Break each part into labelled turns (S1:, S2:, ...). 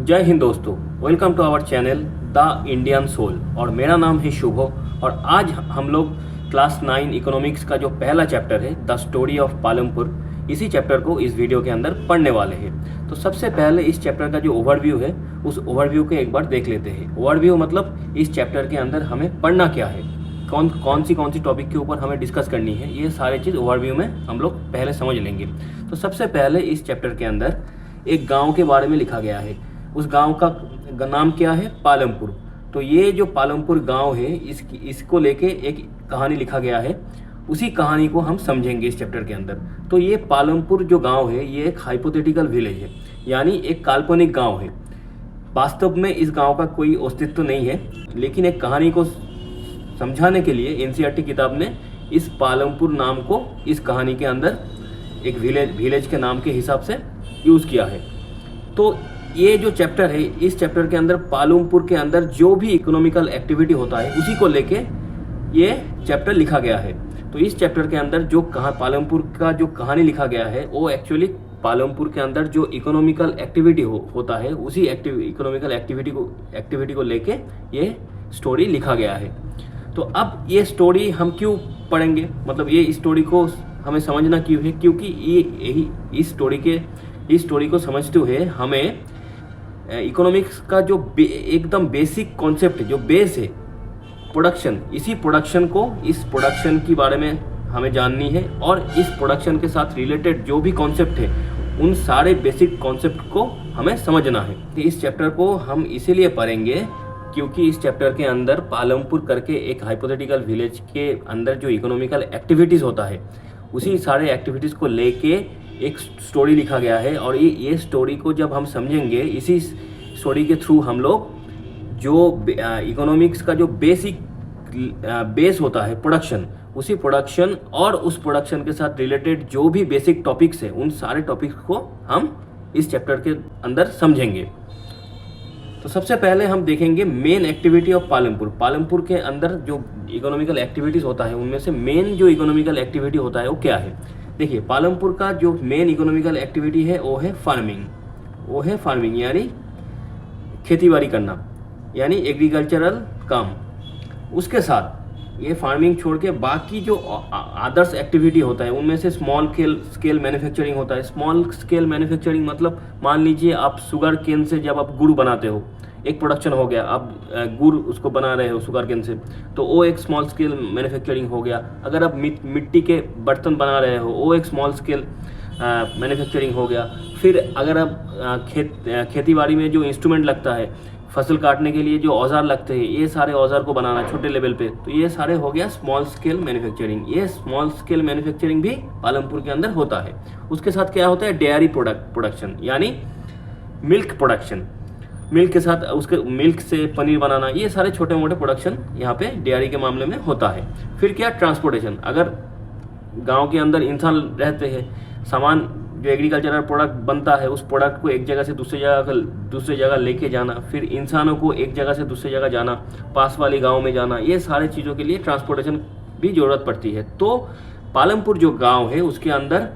S1: जय हिंद दोस्तों, welcome to our channel the Indian soul. और मेरा नाम है शुभम। और आज हम लोग क्लास 9 इकोनॉमिक्स का जो पहला चैप्टर है द स्टोरी ऑफ पालमपुर, इसी चैप्टर को इस वीडियो के अंदर पढ़ने वाले हैं। तो सबसे पहले इस चैप्टर का जो ओवरव्यू है उस ओवरव्यू को एक बार देख लेते हैं। ओवरव्यू मतलब इस चैप्टर के अंदर हमें पढ़ना क्या है, कौन सी टॉपिक के ऊपर हमें डिस्कस करनी है, ये सारे चीज़ ओवरव्यू में हम लोग पहले समझ लेंगे। तो सबसे पहले इस चैप्टर के अंदर एक गांव के बारे में लिखा गया है। उस गांव का नाम क्या है? पालमपुर। तो ये जो पालमपुर गांव है इसको लेके एक कहानी लिखा गया है। उसी कहानी को हम समझेंगे इस चैप्टर के अंदर। तो ये पालमपुर जो गांव है ये एक हाइपोथेटिकल विलेज है, यानी एक काल्पनिक गांव है। वास्तव में इस गांव का कोई अस्तित्व नहीं है, लेकिन एक कहानी को समझाने के लिए एनसीईआरटी किताब ने इस पालमपुर नाम को इस कहानी के अंदर एक विलेज के नाम के हिसाब से यूज़ किया है। तो ये जो चैप्टर है, इस चैप्टर के अंदर पालमपुर के अंदर जो भी इकोनॉमिकल एक्टिविटी होता है उसी को लेके ये चैप्टर लिखा गया है। तो इस चैप्टर के अंदर जो पालमपुर का जो कहानी लिखा गया है वो एक्चुअली पालमपुर के अंदर जो इकोनॉमिकल एक्टिविटी होता है उसी इकोनॉमिकल एक्टिविटी को लेके ये स्टोरी लिखा गया है। तो अब ये स्टोरी हम क्यों पढ़ेंगे, मतलब ये स्टोरी को हमें समझना क्यों है? क्योंकि ये इस स्टोरी को समझते हुए हमें इकोनॉमिक्स का जो एकदम बेसिक कॉन्सेप्ट जो बेस है प्रोडक्शन, इस प्रोडक्शन के बारे में हमें जाननी है। और इस प्रोडक्शन के साथ रिलेटेड जो भी कॉन्सेप्ट है उन सारे बेसिक कॉन्सेप्ट को हमें समझना है। तो इस चैप्टर को हम इसीलिए पढ़ेंगे क्योंकि इस चैप्टर के अंदर पालमपुर करके एक हाइपोथेटिकल विलेज के अंदर जो इकोनॉमिकल एक्टिविटीज़ होता है उसी सारे एक्टिविटीज़ को लेके एक स्टोरी लिखा गया है। और ये स्टोरी को जब हम समझेंगे, इसी स्टोरी के थ्रू हम लोग जो इकोनॉमिक्स का जो बेस होता है प्रोडक्शन, उसी प्रोडक्शन और उस प्रोडक्शन के साथ रिलेटेड जो भी बेसिक टॉपिक्स हैं उन सारे टॉपिक्स को हम इस चैप्टर के अंदर समझेंगे। तो सबसे पहले हम देखेंगे main activity of Palampur. Palampur के अंदर जो इकोनॉमिकल एक्टिविटीज़ होता है उनमें से मेन जो इकोनॉमिकल एक्टिविटी होता है वो क्या है? देखिए, पालमपुर का जो मेन इकोनॉमिकल एक्टिविटी है वो है फार्मिंग यानी खेतीबाड़ी करना, यानी एग्रीकल्चरल काम। उसके साथ ये फार्मिंग छोड़ के बाकी जो अदर्स एक्टिविटी होता है उनमें से स्मॉल स्केल मैन्युफैक्चरिंग होता है। स्मॉल स्केल मैन्युफैक्चरिंग मतलब मान लीजिए आप शुगर केन से जब आप गुड़ बनाते हो, एक प्रोडक्शन हो गया, आप गुड़ उसको बना रहे हो शुगर केन से, तो वो एक स्मॉल स्केल मैन्युफैक्चरिंग हो गया। अगर आप मिट्टी के बर्तन बना रहे हो वो एक स्मॉल स्केल मैन्युफैक्चरिंग हो गया। फिर अगर आप खेतीबाड़ी में जो इंस्ट्रूमेंट लगता है, फसल काटने के लिए जो औजार लगते हैं, ये सारे औजार को बनाना छोटे लेवल पे, तो ये सारे हो गया स्मॉल स्केल मैन्युफैक्चरिंग। ये स्मॉल स्केल मैन्युफैक्चरिंग भी पालमपुर के अंदर होता है। उसके साथ क्या होता है? डेयरी प्रोडक्शन यानी मिल्क प्रोडक्शन, मिल्क के साथ उसके मिल्क से पनीर बनाना, ये सारे छोटे मोटे प्रोडक्शन यहाँ पे डेयरी के मामले में होता है। फिर क्या? ट्रांसपोर्टेशन। अगर गांव के अंदर इंसान रहते हैं, सामान जो एग्रीकल्चरल प्रोडक्ट बनता है उस प्रोडक्ट को एक जगह से दूसरी जगह लेके जाना, फिर इंसानों को एक जगह से दूसरी जगह जाना, पास वाले गाँव में जाना, ये सारे चीज़ों के लिए ट्रांसपोर्टेशन भी ज़रूरत पड़ती है। तो पालमपुर जो गाँव है उसके अंदर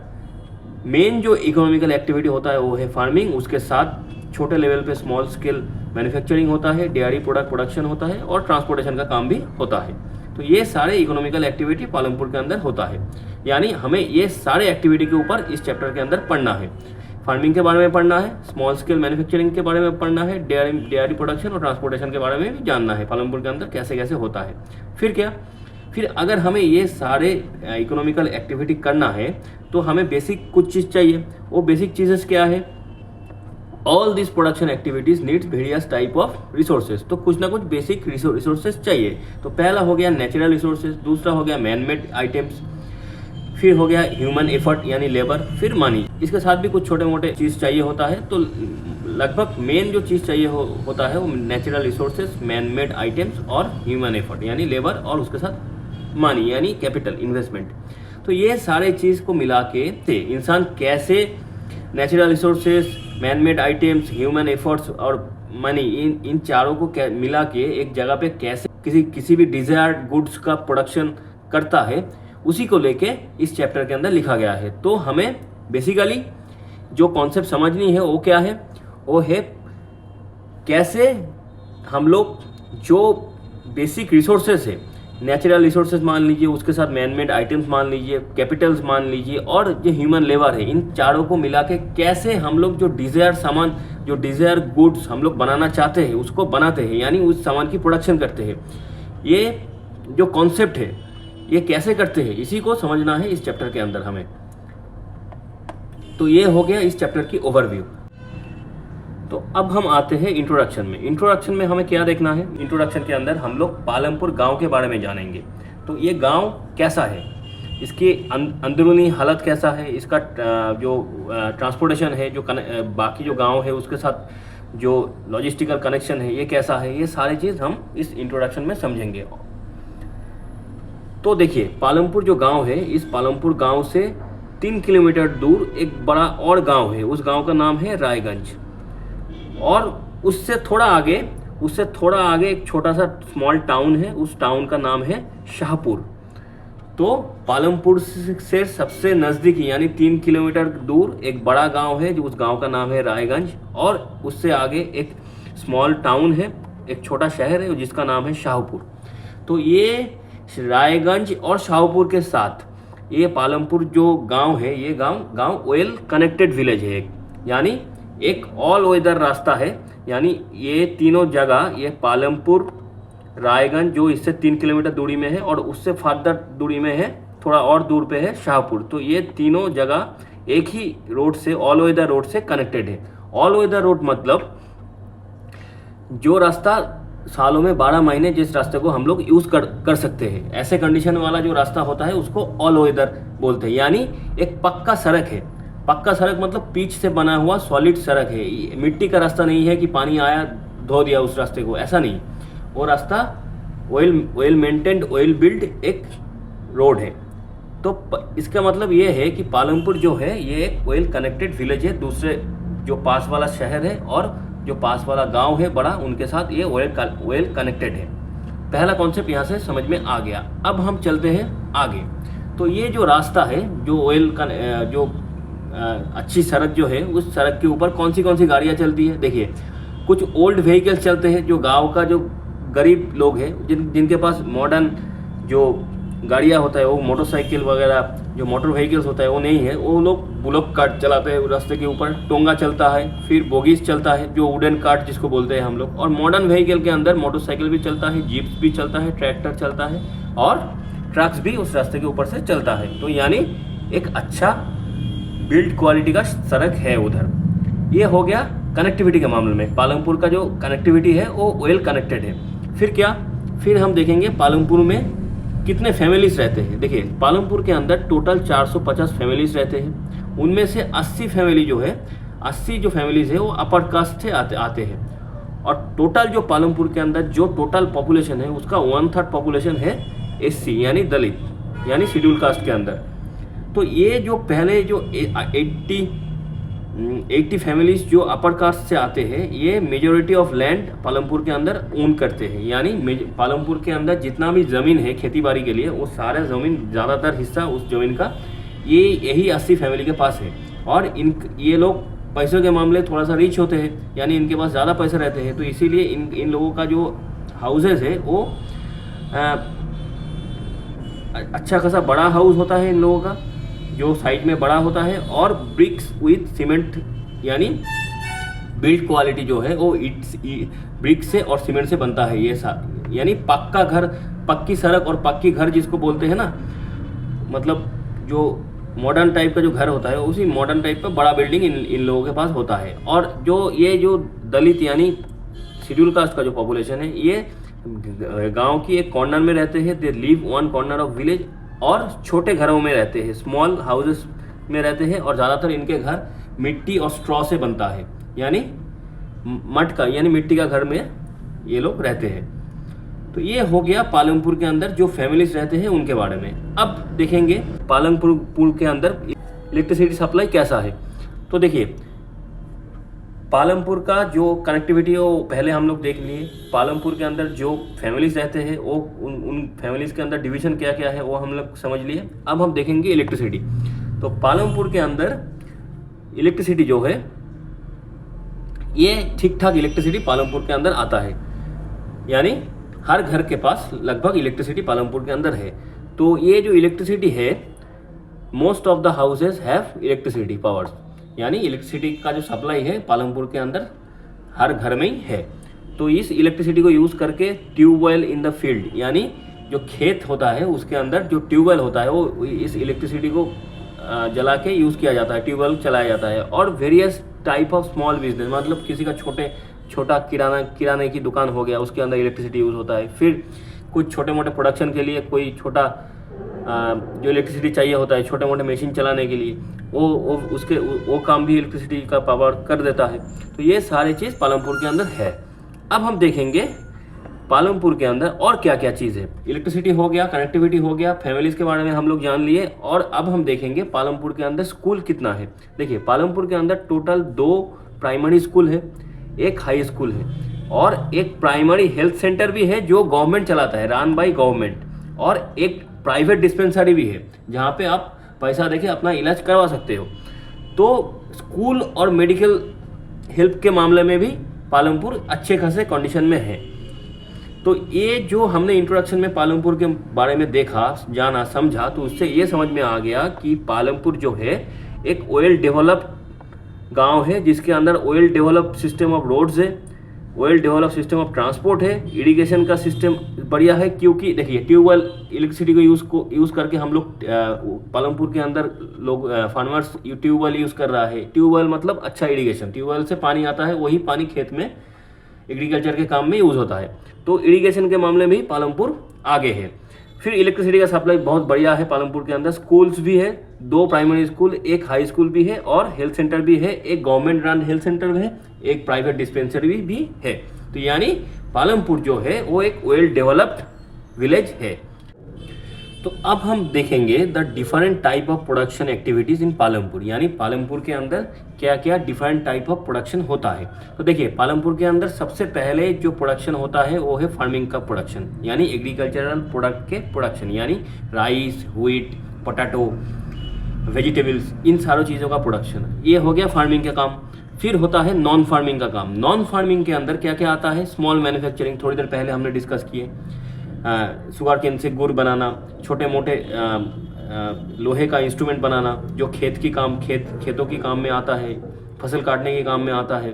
S1: मेन जो इकोनॉमिकल एक्टिविटी होता है वो है फार्मिंग। उसके साथ छोटे लेवल पे स्मॉल स्केल मैन्युफैक्चरिंग होता है, डेयरी प्रोडक्शन होता है और ट्रांसपोर्टेशन का काम भी होता है। तो ये सारे इकोनॉमिकल एक्टिविटी पालमपुर के अंदर होता है, यानी हमें ये सारे एक्टिविटी के ऊपर इस चैप्टर के अंदर पढ़ना है। फार्मिंग के बारे में पढ़ना है, स्मॉल स्केल मैन्युफैक्चरिंग के बारे में पढ़ना है, डेयरी प्रोडक्शन और ट्रांसपोर्टेशन के बारे में भी जानना है पालमपुर के अंदर कैसे कैसे होता है। फिर क्या? फिर अगर हमें ये सारे इकोनॉमिकल एक्टिविटी करना है तो हमें बेसिक कुछ चीज़ चाहिए। वो बेसिक चीज़ेस क्या है? All this production activities needs various type of resources. तो कुछ ना कुछ बेसिक रिसोर्सेज चाहिए। तो पहला हो गया नेचुरल रिसोर्सेज, दूसरा हो गया मैन मेड आइटम्स, फिर हो गया ह्यूमन एफर्ट यानी लेबर, फिर मनी। इसके साथ भी कुछ छोटे मोटे चीज़ चाहिए होता है। तो लगभग मेन जो चीज़ चाहिए होता है वो natural resources, man made items और ह्यूमन एफर्ट यानी लेबर, और उसके साथ मनी यानी कैपिटल इन्वेस्टमेंट। तो ये सारे चीज़ को मिला के इंसान कैसे natural resources, man made items, human efforts और मनी, इन चारों को मिला के एक जगह पे कैसे किसी भी डिजायर्ड गुड्स का प्रोडक्शन करता है, उसी को लेके इस चैप्टर के अंदर लिखा गया है। तो हमें बेसिकली जो कॉन्सेप्ट समझनी है वो क्या है? वो है कैसे हम लोग जो बेसिक रिसोर्सेज है, नेचुरल रिसोर्सेज मान लीजिए, उसके साथ मैन मेड आइटम्स मान लीजिए, कैपिटल्स मान लीजिए, और जो ह्यूमन लेबर है, इन चारों को मिला के कैसे हम लोग जो डिज़ायर सामान, जो डिज़ायर गुड्स हम लोग बनाना चाहते हैं उसको बनाते हैं, यानी उस सामान की प्रोडक्शन करते हैं। ये जो कॉन्सेप्ट है ये कैसे करते हैं, इसी को समझना है इस चैप्टर के अंदर हमें। तो ये हो गया इस चैप्टर की ओवरव्यू। तो अब हम आते हैं इंट्रोडक्शन में। इंट्रोडक्शन में हमें क्या देखना है? इंट्रोडक्शन के अंदर हम लोग पालमपुर गांव के बारे में जानेंगे। तो ये गांव कैसा है, इसकी अंदरूनी हालत कैसा है, इसका जो ट्रांसपोर्टेशन है, जो बाकी जो गांव है उसके साथ जो लॉजिस्टिकल कनेक्शन है ये कैसा है, ये सारी चीज़ हम इस इंट्रोडक्शन में समझेंगे। तो देखिए, पालमपुर जो गांव है, इस पालमपुर गांव से 3 किलोमीटर दूर एक बड़ा और गांव है, उस गांव का नाम है रायगंज। और उससे थोड़ा आगे एक छोटा सा स्मॉल टाउन है, उस टाउन का नाम है शाहपुर। तो पालमपुर से सबसे नज़दीक यानी 3 किलोमीटर दूर एक बड़ा गांव है, जो उस गांव का नाम है रायगंज, और उससे आगे एक स्मॉल टाउन है, एक छोटा शहर है जिसका नाम है शाहपुर। तो ये रायगंज और शाहपुर के साथ ये पालमपुर जो गांव है, ये गांव वेल कनेक्टेड विलेज है, यानी एक ऑल वेदर रास्ता है। यानी ये तीनों जगह, ये पालमपुर, रायगंज जो इससे 3 किलोमीटर दूरी में है, और उससे फर्दर दूरी में है, थोड़ा और दूर पे है शाहपुर। तो ये तीनों जगह एक ही रोड से, ऑल वेदर रोड से कनेक्टेड है। ऑल वेदर रोड मतलब जो रास्ता सालों में 12 महीने जिस रास्ते को हम लोग यूज़ कर सकते हैं, ऐसे कंडीशन वाला जो रास्ता होता है उसको ऑल वेदर बोलते हैं। यानी एक पक्का सड़क है। पक्का सड़क मतलब पिच से बना हुआ सॉलिड सड़क है, मिट्टी का रास्ता नहीं है कि पानी आया धो दिया उस रास्ते को, ऐसा नहीं। वो रास्ता वेल मेंटेन्ड, वेल बिल्ड एक रोड है। तो इसका मतलब ये है कि पालमपुर जो है ये एक वेल कनेक्टेड विलेज है, दूसरे जो पास वाला शहर है और जो पास वाला गांव है बड़ा, उनके साथ ये वेल कनेक्टेड है। पहला कॉन्सेप्ट यहाँ से समझ में आ गया। अब हम चलते हैं आगे। तो ये जो रास्ता है, जो अच्छी सड़क जो है, उस सड़क के ऊपर कौन सी गाड़ियाँ चलती है? देखिए, कुछ ओल्ड व्हीकल्स चलते हैं, जो गांव का जो गरीब लोग हैं, जिनके पास मॉडर्न जो गाड़ियाँ होता है, वो मोटरसाइकिल वगैरह जो मोटर व्हीकल्स होता है वो नहीं है, वो लोग बुलक कार्ट चलाते हैं रास्ते के ऊपर। टोंगा चलता है, फिर बोगीज चलता है, जो वुडन कार्ट जिसको बोलते हैं हम लोग। और मॉडर्न व्हीकल के अंदर मोटरसाइकिल भी चलता है, जीप्स भी चलता है, ट्रैक्टर चलता है, और ट्रक्स भी उस रास्ते के ऊपर से चलता है। तो यानी एक अच्छा बिल्ड क्वालिटी का सड़क है उधर। ये हो गया कनेक्टिविटी के मामले में। पालमपुर का जो कनेक्टिविटी है वो वेल कनेक्टेड है। फिर क्या? फिर हम देखेंगे पालमपुर में कितने फैमिलीज रहते हैं। देखिए, पालमपुर के अंदर टोटल 450 फैमिलीज रहते हैं। उनमें से 80 फैमिली जो है, 80 जो फैमिलीज है वो अपर कास्ट से आते हैं। और टोटल जो पालमपुर के अंदर जो टोटल पॉपुलेशन है उसका 1/3 पॉपुलेशन है SC यानी दलित, यानी शेड्यूल कास्ट के अंदर। तो ये जो पहले जो 80 फैमिलीज जो अपर कास्ट से आते हैं, ये मेजोरिटी ऑफ लैंड पालमपुर के अंदर ओन करते हैं। यानी पालमपुर के अंदर जितना भी ज़मीन है खेती बाड़ी के लिए, वो सारा ज़मीन, ज़्यादातर हिस्सा उस ज़मीन का यही 80 फैमिली के पास है। और ये लोग पैसों के मामले थोड़ा सा रिच होते हैं, यानी इनके पास ज़्यादा पैसे रहते हैं। तो इसीलिए इन लोगों का जो हाउसेज है वो अच्छा खासा बड़ा हाउस होता है इन लोगों का, जो साइड में बड़ा होता है, और ब्रिक्स विथ सीमेंट, यानी बिल्ड क्वालिटी जो है वो ब्रिक से और सीमेंट से बनता है। ये यानी पक्का घर, पक्की सड़क और पक्की घर जिसको बोलते हैं ना, मतलब जो मॉडर्न टाइप का जो घर होता है, उसी मॉडर्न टाइप का बड़ा बिल्डिंग इन लोगों के पास होता है। और जो दलित यानी शेड्यूल कास्ट का जो पॉपुलेशन है, ये गांव की एक कॉर्नर में रहते हैं। They live one corner of village, और छोटे घरों में रहते हैं, स्मॉल हाउसेस में रहते हैं। और ज़्यादातर इनके घर मिट्टी और स्ट्रॉ से बनता है, यानी मट का, यानी मिट्टी का घर में ये लोग रहते हैं। तो ये हो गया पालमपुर के अंदर जो फैमिलीज रहते हैं उनके बारे में। अब देखेंगे पालमपुर के अंदर इलेक्ट्रिसिटी सप्लाई कैसा है। तो देखिए, पालमपुर का जो कनेक्टिविटी है वो पहले हम लोग देख लिए। पालमपुर के अंदर जो फैमिलीज रहते हैं वो उन फैमिलीज के अंदर डिवीज़न क्या क्या है वो हम लोग समझ लिए। अब हम देखेंगे इलेक्ट्रिसिटी। तो पालमपुर के अंदर इलेक्ट्रिसिटी जो है, ये ठीक ठाक इलेक्ट्रिसिटी पालमपुर के अंदर आता है, यानी हर घर के पास लगभग इलेक्ट्रिसिटी पालमपुर के अंदर है। तो ये जो इलेक्ट्रिसिटी है, most of the houses have electricity powers, यानी इलेक्ट्रिसिटी का जो सप्लाई है पालमपुर के अंदर हर घर में ही है। तो इस इलेक्ट्रिसिटी को यूज़ करके ट्यूबवेल इन द फील्ड, यानी जो खेत होता है उसके अंदर जो ट्यूबवेल होता है वो इस इलेक्ट्रिसिटी को जला के यूज़ किया जाता है, ट्यूबवेल चलाया जाता है। और various type of small business, मतलब किसी का छोटा किराने की दुकान हो गया, उसके अंदर इलेक्ट्रिसिटी यूज़ होता है। फिर कुछ छोटे मोटे प्रोडक्शन के लिए कोई छोटा जो इलेक्ट्रिसिटी चाहिए होता है छोटे मोटे मशीन चलाने के लिए, वो काम भी इलेक्ट्रिसिटी का पावर कर देता है। तो ये सारी चीज़ पालमपुर के अंदर है। अब हम देखेंगे पालमपुर के अंदर और क्या क्या चीज़ है। इलेक्ट्रिसिटी हो गया, कनेक्टिविटी हो गया, फैमिलीज़ के बारे में हम लोग जान लिए। और अब हम देखेंगे पालमपुर के अंदर स्कूल कितना है। देखिए, पालमपुर के अंदर टोटल 2 प्राइमरी स्कूल है, 1 हाई स्कूल है और एक प्राइमरी हेल्थ सेंटर भी है जो गवर्नमेंट चलाता है, रन बाई गवर्नमेंट। और एक प्राइवेट डिस्पेंसरी भी है जहाँ पे आप पैसा देके अपना इलाज करवा सकते हो। तो स्कूल और मेडिकल हेल्प के मामले में भी पालमपुर अच्छे खासे कंडीशन में है। तो ये जो हमने इंट्रोडक्शन में पालमपुर के बारे में देखा, जाना, समझा, तो उससे ये समझ में आ गया कि पालमपुर जो है एक वेल डेवलप्ड गांव है जिसके अंदर well developed system of roads है, well develop system of transport है, इरिगेशन का सिस्टम बढ़िया है। क्योंकि देखिए, ट्यूबवेल इलेक्ट्रिसिटी को यूज़ करके हम लोग पालमपुर के अंदर लोग फार्मर्स ट्यूबवेल यूज़ कर रहा है। ट्यूबवेल मतलब अच्छा इरिगेशन, ट्यूबवेल से पानी आता है, वही पानी खेत में एग्रीकल्चर के काम में यूज़ होता है। तो इरिगेशन के मामले में भी पालमपुर आगे है। फिर इलेक्ट्रिसिटी का सप्लाई बहुत बढ़िया है पालमपुर के अंदर। स्कूल्स भी है, 2 प्राइमरी स्कूल, 1 हाई स्कूल भी है और हेल्थ सेंटर भी है, एक गवर्नमेंट रन हेल्थ सेंटर है, एक प्राइवेट डिस्पेंसरी भी है। तो यानी पालमपुर जो है वो एक वेल डेवलप्ड विलेज है। तो अब हम देखेंगे the different type of production activities in Palampur, यानी पालमपुर के अंदर क्या क्या डिफरेंट टाइप ऑफ प्रोडक्शन होता है। तो देखिए, पालमपुर के अंदर सबसे पहले जो प्रोडक्शन होता है वो है फार्मिंग का प्रोडक्शन, यानी एग्रीकल्चरल प्रोडक्ट के प्रोडक्शन, यानी राइस, व्हीट, पोटैटो, वेजिटेबल्स, इन सारों चीज़ों का प्रोडक्शन। ये हो गया फार्मिंग का काम। फिर होता है नॉन फार्मिंग का काम। नॉन फार्मिंग के अंदर क्या क्या आता है? स्मॉल मैन्युफैक्चरिंग, थोड़ी देर पहले हमने डिस्कस किए। शुगर केन से गुड़ बनाना, छोटे मोटे लोहे का इंस्ट्रूमेंट बनाना जो खेतों की काम में आता है, फसल काटने के काम में आता है।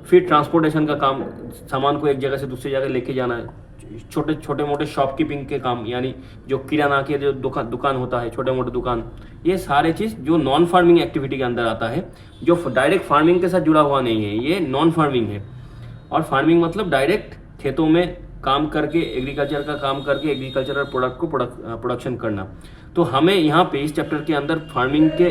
S1: फिर ट्रांसपोर्टेशन का काम, सामान को एक जगह से दूसरी जगह लेके जाना है। छोटे मोटे शॉपकीपिंग के काम, यानी जो किराना के जो दुकान होता है, छोटे मोटे दुकान, ये सारे चीज़ जो नॉन फार्मिंग एक्टिविटी के अंदर आता है, जो डायरेक्ट फार्मिंग के साथ जुड़ा हुआ नहीं है, ये नॉन फार्मिंग है। और फार्मिंग मतलब डायरेक्ट खेतों में काम करके, एग्रीकल्चर का काम करके एग्रीकल्चरल प्रोडक्ट को प्रोडक्शन करना। तो हमें यहाँ पे इस चैप्टर के अंदर फार्मिंग के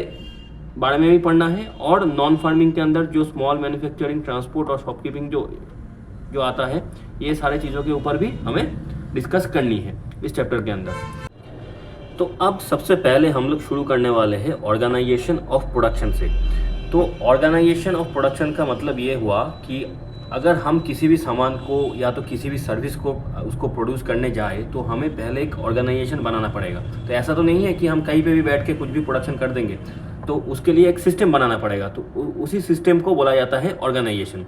S1: बारे में भी पढ़ना है और नॉन फार्मिंग के अंदर जो स्मॉल मैन्युफैक्चरिंग, ट्रांसपोर्ट और शॉपकीपिंग जो आता है, ये सारे चीज़ों के ऊपर भी हमें डिस्कस करनी है इस चैप्टर के अंदर। तो अब सबसे पहले हम लोग शुरू करने वाले हैं ऑर्गेनाइजेशन ऑफ प्रोडक्शन से। तो ऑर्गेनाइजेशन ऑफ प्रोडक्शन का मतलब ये हुआ कि अगर हम किसी भी सामान को या तो किसी भी सर्विस को उसको प्रोड्यूस करने जाए तो हमें पहले एक ऑर्गेनाइजेशन बनाना पड़ेगा। तो ऐसा तो नहीं है कि हम कहीं पे भी बैठ के कुछ भी प्रोडक्शन कर देंगे, तो उसके लिए एक सिस्टम बनाना पड़ेगा। तो उसी सिस्टम को बोला जाता है ऑर्गेनाइजेशन।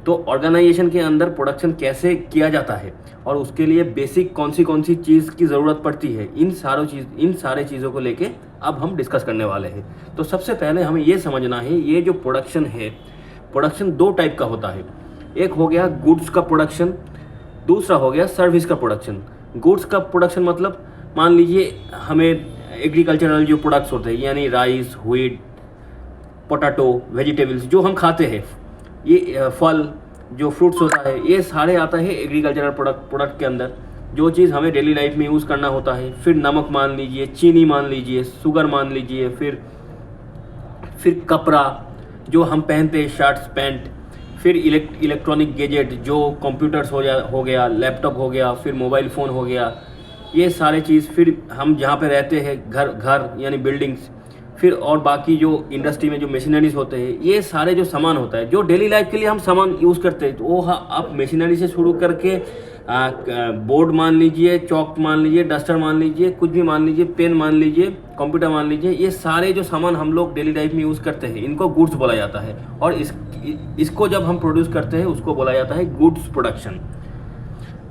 S1: तो ऑर्गेनाइजेशन के अंदर प्रोडक्शन कैसे किया जाता है और उसके लिए बेसिक कौन सी चीज़ की ज़रूरत पड़ती है, इन सारे चीज़ों को लेके अब हम डिस्कस करने वाले हैं। तो सबसे पहले हमें ये समझना है, ये जो प्रोडक्शन है, प्रोडक्शन 2 टाइप का होता है। एक हो गया गुड्स का प्रोडक्शन, दूसरा हो गया सर्विस का प्रोडक्शन। गुड्स का प्रोडक्शन मतलब मान लीजिए हमें एग्रीकल्चरल जो प्रोडक्ट्स होते हैं, यानी राइस, व्हीट, पोटैटो, वेजिटेबल्स जो हम खाते हैं, ये फल जो फ्रूट्स होता है, ये सारे आता है एग्रीकल्चरल प्रोडक्ट के अंदर, जो चीज़ हमें डेली लाइफ में यूज़ करना होता है। फिर नमक मान लीजिए, चीनी मान लीजिए, शुगर मान लीजिए, फिर कपड़ा जो हम पहनते हैं, शर्ट्स, पैंट, फिर इलेक्ट्रॉनिक गैजेट जो कंप्यूटर्स हो गया, लैपटॉप हो गया, फिर मोबाइल फ़ोन हो गया, ये सारे चीज़। फिर हम जहाँ पे रहते हैं, घर यानी बिल्डिंग्स, फिर और बाकी जो इंडस्ट्री में जो मशीनरीज होते हैं, ये सारे जो सामान होता है जो डेली लाइफ के लिए हम सामान यूज़ करते हैं। तो वो आप मशीनरी से शुरू करके बोर्ड मान लीजिए, चौक मान लीजिए, डस्टर मान लीजिए, कुछ भी मान लीजिए, पेन मान लीजिए, कंप्यूटर मान लीजिए, ये सारे जो सामान हम लोग डेली लाइफ में यूज़ करते हैं इनको गुड्स बोला जाता है। और इसको जब हम प्रोड्यूस करते हैं उसको बोला जाता है गुड्स प्रोडक्शन।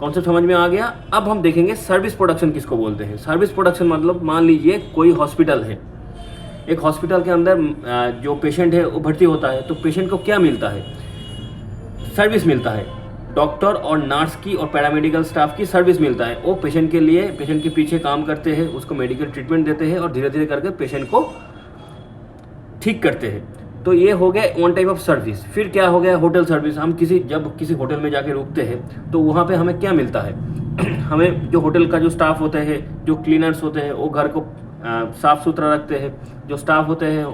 S1: कॉन्सेप्ट समझ में आ गया। अब हम देखेंगे सर्विस प्रोडक्शन किसको बोलते हैं। सर्विस प्रोडक्शन मतलब मान लीजिए कोई हॉस्पिटल है, एक हॉस्पिटल के अंदर जो पेशेंट है वो भर्ती होता है, तो पेशेंट को क्या मिलता है, सर्विस मिलता है। डॉक्टर और नर्स की और पैरामेडिकल स्टाफ की सर्विस मिलता है। वो पेशेंट के लिए, पेशेंट के पीछे काम करते हैं, उसको मेडिकल ट्रीटमेंट देते हैं और धीरे धीरे करके पेशेंट को ठीक करते हैं। तो ये हो गया वन टाइप ऑफ सर्विस। फिर क्या हो गया, होटल सर्विस। हम जब किसी होटल में जाके रुकते हैं तो वहाँ पे हमें क्या मिलता है हमें जो होटल का जो स्टाफ होते हैं, जो क्लीनर्स होते हैं, वो घर को साफ़ सुथरा रखते हैं। जो स्टाफ होते हैं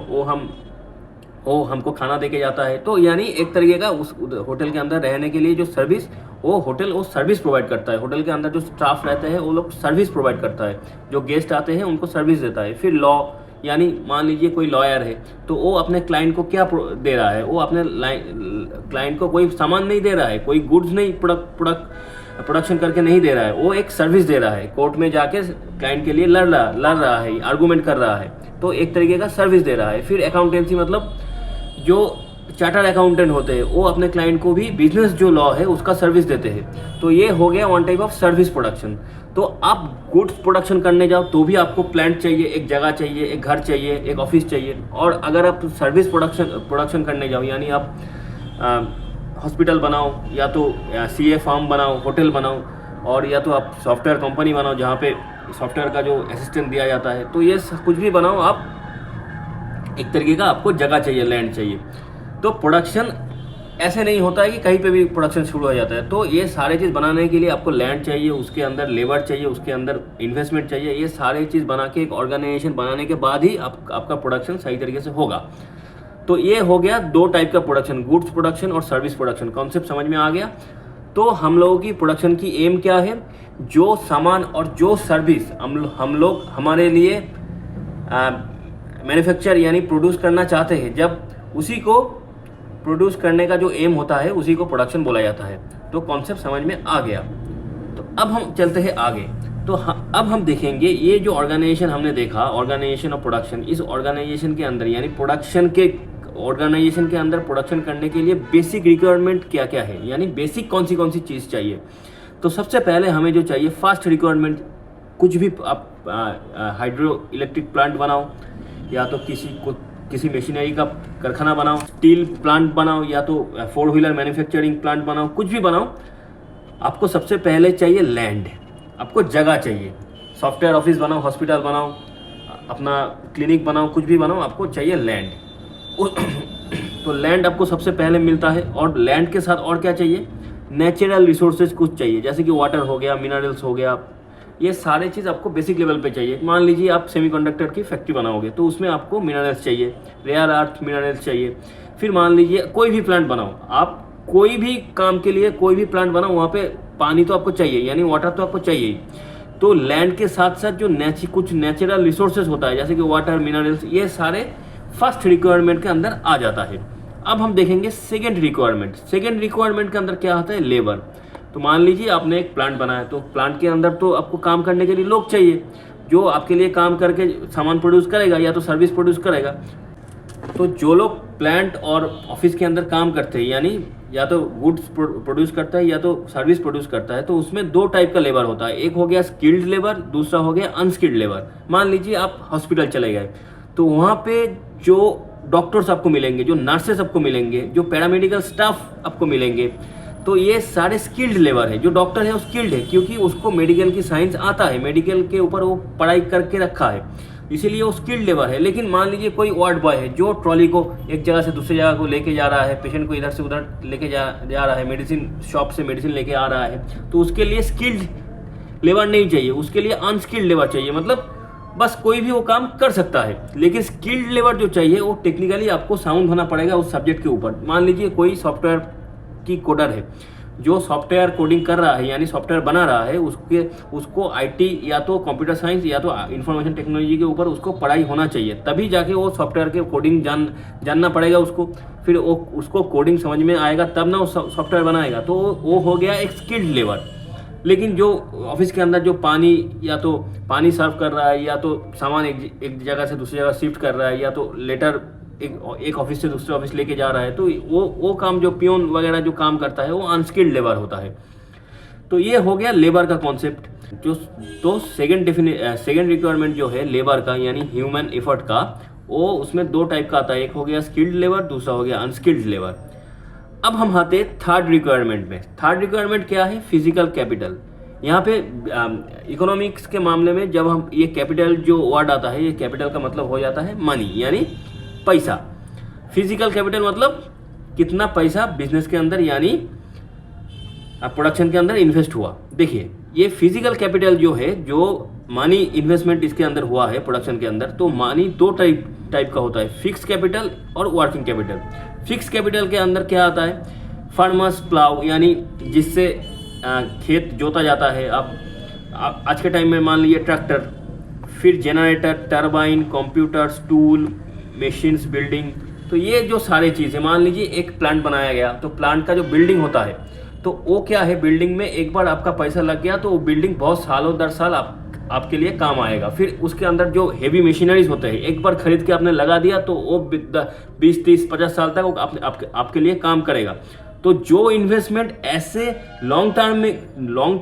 S1: वो हमको खाना दे के जाता है। तो यानी एक तरीके का उस होटल के अंदर रहने के लिए जो सर्विस, वो सर्विस प्रोवाइड करता है। होटल के अंदर जो स्टाफ रहते हैं वो लोग सर्विस प्रोवाइड करता है। जो गेस्ट आते हैं उनको सर्विस देता है। फिर लॉ, यानी मान लीजिए कोई लॉयर है तो वो अपने क्लाइंट को क्या दे रहा है, वो अपने क्लाइंट को कोई सामान नहीं दे रहा है, कोई गुड्स नहीं प्रोडक्शन करके नहीं दे रहा है, वो एक सर्विस दे रहा है। कोर्ट में जाके क्लाइंट के लिए लड़ रहा है, आर्गूमेंट कर रहा है, तो एक तरीके का सर्विस दे रहा है। फिर अकाउंटेंसी मतलब जो चार्टर्ड अकाउंटेंट होते हैं वो अपने क्लाइंट को भी बिजनेस जो लॉ है उसका सर्विस देते हैं। तो ये हो गया one type of service production. तो आप गुड्स प्रोडक्शन करने जाओ तो भी आपको प्लांट चाहिए, एक जगह चाहिए, एक घर चाहिए, एक ऑफिस चाहिए। और अगर आप सर्विस प्रोडक्शन करने जाओ, यानी आप हॉस्पिटल बनाओ, या तो CA फार्म बनाओ, होटल बनाओ, और या तो आप सॉफ्टवेयर कंपनी बनाओ जहाँ पे सॉफ्टवेयर का जो असिस्टेंट दिया जाता है, तो ये कुछ भी बनाओ आप, एक तरीके का आपको जगह चाहिए, लैंड चाहिए। तो प्रोडक्शन ऐसे नहीं होता है कि कहीं पे भी प्रोडक्शन शुरू हो जाता है। तो ये सारे चीज़ बनाने के लिए आपको लैंड चाहिए, उसके अंदर लेबर चाहिए, उसके अंदर इन्वेस्टमेंट चाहिए। ये सारे चीज़ बना के एक ऑर्गेनाइजेशन बनाने के बाद ही आपका प्रोडक्शन सही तरीके से होगा। तो ये हो गया दो टाइप का प्रोडक्शन, गुड्स प्रोडक्शन और सर्विस प्रोडक्शन। कॉन्सेप्ट समझ में आ गया। तो हम लोगों की प्रोडक्शन की एम क्या है, जो सामान और जो सर्विस हम लोग हमारे लिए मैन्युफैक्चर यानी प्रोड्यूस करना चाहते हैं, जब उसी को प्रोड्यूस करने का जो एम होता है उसी को प्रोडक्शन बोला जाता है। तो कॉन्सेप्ट समझ में आ गया। तो अब हम चलते हैं आगे। तो अब हम देखेंगे ये जो ऑर्गेनाइजेशन हमने देखा, ऑर्गेनाइजेशन ऑफ प्रोडक्शन, इस ऑर्गेनाइजेशन के अंदर यानी प्रोडक्शन के ऑर्गेनाइजेशन के अंदर प्रोडक्शन करने के लिए बेसिक रिक्वायरमेंट क्या क्या है, यानी बेसिक कौन सी चीज़ चाहिए। तो सबसे पहले हमें जो चाहिए फास्ट रिक्वायरमेंट, कुछ भी आप हाइड्रो इलेक्ट्रिक प्लांट बनाओ, या तो किसी मशीनरी का कारखाना बनाओ, स्टील प्लांट बनाओ, या तो 4 व्हीलर मैन्युफैक्चरिंग प्लांट बनाओ, कुछ भी बनाओ, आपको सबसे पहले चाहिए लैंड, आपको जगह चाहिए। सॉफ्टवेयर ऑफिस बनाओ, हॉस्पिटल बनाओ, अपना क्लिनिक बनाओ, कुछ भी बनाओ, आपको चाहिए लैंड। तो लैंड आपको सबसे पहले मिलता है। और लैंड के साथ और क्या चाहिए, नेचुरल रिसोर्सेज कुछ चाहिए, जैसे कि वाटर हो गया, मिनरल्स हो गया, ये सारे चीज़ आपको बेसिक लेवल पे चाहिए। मान लीजिए आप सेमीकंडक्टर की फैक्ट्री बनाओगे तो उसमें आपको मिनरल्स चाहिए, रेयर अर्थ मिनरल्स चाहिए। फिर मान लीजिए कोई भी प्लांट बनाओ, आप कोई भी काम के लिए कोई भी प्लांट बनाओ, वहाँ पे पानी तो आपको चाहिए, यानी वाटर तो आपको चाहिए ही। तो लैंड के साथ साथ जो कुछ नेचुरल रिसोर्सेज होता है, जैसे कि वाटर, मिनरल्स, ये सारे फर्स्ट रिक्वायरमेंट के अंदर आ जाता है। अब हम देखेंगे सेकेंड रिक्वायरमेंट। सेकेंड रिक्वायरमेंट के अंदर क्या आता है, लेबर। तो मान लीजिए आपने एक प्लांट बनाया, तो प्लांट के अंदर तो आपको काम करने के लिए लोग चाहिए, जो आपके लिए काम करके सामान प्रोड्यूस करेगा या तो सर्विस प्रोड्यूस करेगा। तो जो लोग प्लांट और ऑफिस के अंदर काम करते हैं, यानी या तो गुड्स प्रोड्यूस करता है या तो सर्विस प्रोड्यूस करता है, तो उसमें दो टाइप का लेबर होता है। एक हो गया स्किल्ड लेबर, दूसरा हो गया अनस्किल्ड लेबर। मान लीजिए आप हॉस्पिटल चले गए, तो वहाँ पे जो डॉक्टर्स आपको मिलेंगे, जो नर्सेस आपको मिलेंगे, जो पैरामेडिकल स्टाफ आपको मिलेंगे, तो ये सारे स्किल्ड लेबर है। जो डॉक्टर है वो स्किल्ड है, क्योंकि उसको मेडिकल की साइंस आता है, मेडिकल के ऊपर वो पढ़ाई करके रखा है, इसीलिए वो स्किल्ड लेबर है। लेकिन मान लीजिए कोई वार्ड बॉय है, जो ट्रॉली को एक जगह से दूसरी जगह को लेके जा रहा है, पेशेंट को इधर से उधर लेके जा रहा है, मेडिसिन शॉप से मेडिसिन लेके आ रहा है, तो उसके लिए स्किल्ड लेबर नहीं चाहिए, उसके लिए अनस्किल्ड लेबर चाहिए। मतलब बस कोई भी वो काम कर सकता है, लेकिन स्किल्ड लेबर जो चाहिए वो टेक्निकली आपको साउंड होना पड़ेगा उस सब्जेक्ट के ऊपर। मान लीजिए कोई सॉफ्टवेयर की कोडर है, जो सॉफ्टवेयर कोडिंग कर रहा है, यानी सॉफ्टवेयर बना रहा है, उसको IT या तो कंप्यूटर साइंस या तो इंफॉर्मेशन टेक्नोलॉजी के ऊपर उसको पढ़ाई होना चाहिए, तभी जाके वो सॉफ्टवेयर के कोडिंग जानना पड़ेगा उसको। फिर उसको कोडिंग समझ में आएगा, तब ना वो सॉफ्टवेयर बनाएगा। तो वो हो गया एक स्किल्ड लेबर। लेकिन जो ऑफिस के अंदर जो पानी या तो पानी सर्व कर रहा है, या तो सामान एक जगह से दूसरी जगह शिफ्ट कर रहा है, या तो लेटर एक ऑफिस से दूसरे ऑफिस लेके जा रहा है, तो वो काम जो पियोन वगैरह जो काम करता है वो अनस्किल्ड लेबर होता है। तो ये हो गया लेबर का कॉन्सेप्ट। जो तो सेकेंड रिक्वायरमेंट जो है लेबर का यानी ह्यूमन एफर्ट का, वो उसमें दो टाइप का आता है, एक हो गया स्किल्ड लेबर, दूसरा हो गया अनस्किल्ड लेबर। अब हम आते हैं थर्ड रिक्वायरमेंट में। थर्ड रिक्वायरमेंट क्या है? Physical capital. यहाँ पे इकोनॉमिक्स के मामले में जब हम ये कैपिटल जो वर्ड आता है, ये कैपिटल का मतलब हो जाता है मनी यानी पैसा। फिजिकल कैपिटल मतलब कितना पैसा बिजनेस के अंदर यानी प्रोडक्शन के अंदर इन्वेस्ट हुआ। देखिए ये फिजिकल कैपिटल जो है, जो मनी इन्वेस्टमेंट इसके अंदर हुआ है प्रोडक्शन के अंदर, तो मनी दो टाइप का होता है, फिक्स कैपिटल और वर्किंग कैपिटल। फिक्स कैपिटल के अंदर क्या आता है? फार्मर्स प्लाव यानी जिससे खेत जोता जाता है। आप आज के टाइम में मान लीजिए ट्रैक्टर, फिर generator, turbine, computers, tool, machines, building. तो ये जो सारे चीज़ें, मान लीजिए एक प्लांट बनाया गया, तो प्लांट का जो बिल्डिंग होता है, तो वो क्या है, बिल्डिंग में एक बार आपका पैसा लग गया तो वो बिल्डिंग बहुत सालों दर साल आपके लिए काम आएगा। फिर उसके अंदर जो हेवी मशीनरीज होते हैं, एक बार खरीद के आपने लगा दिया तो वो 20, 30, 50 साल तक वो आपके लिए काम करेगा। तो जो इन्वेस्टमेंट ऐसे लॉन्ग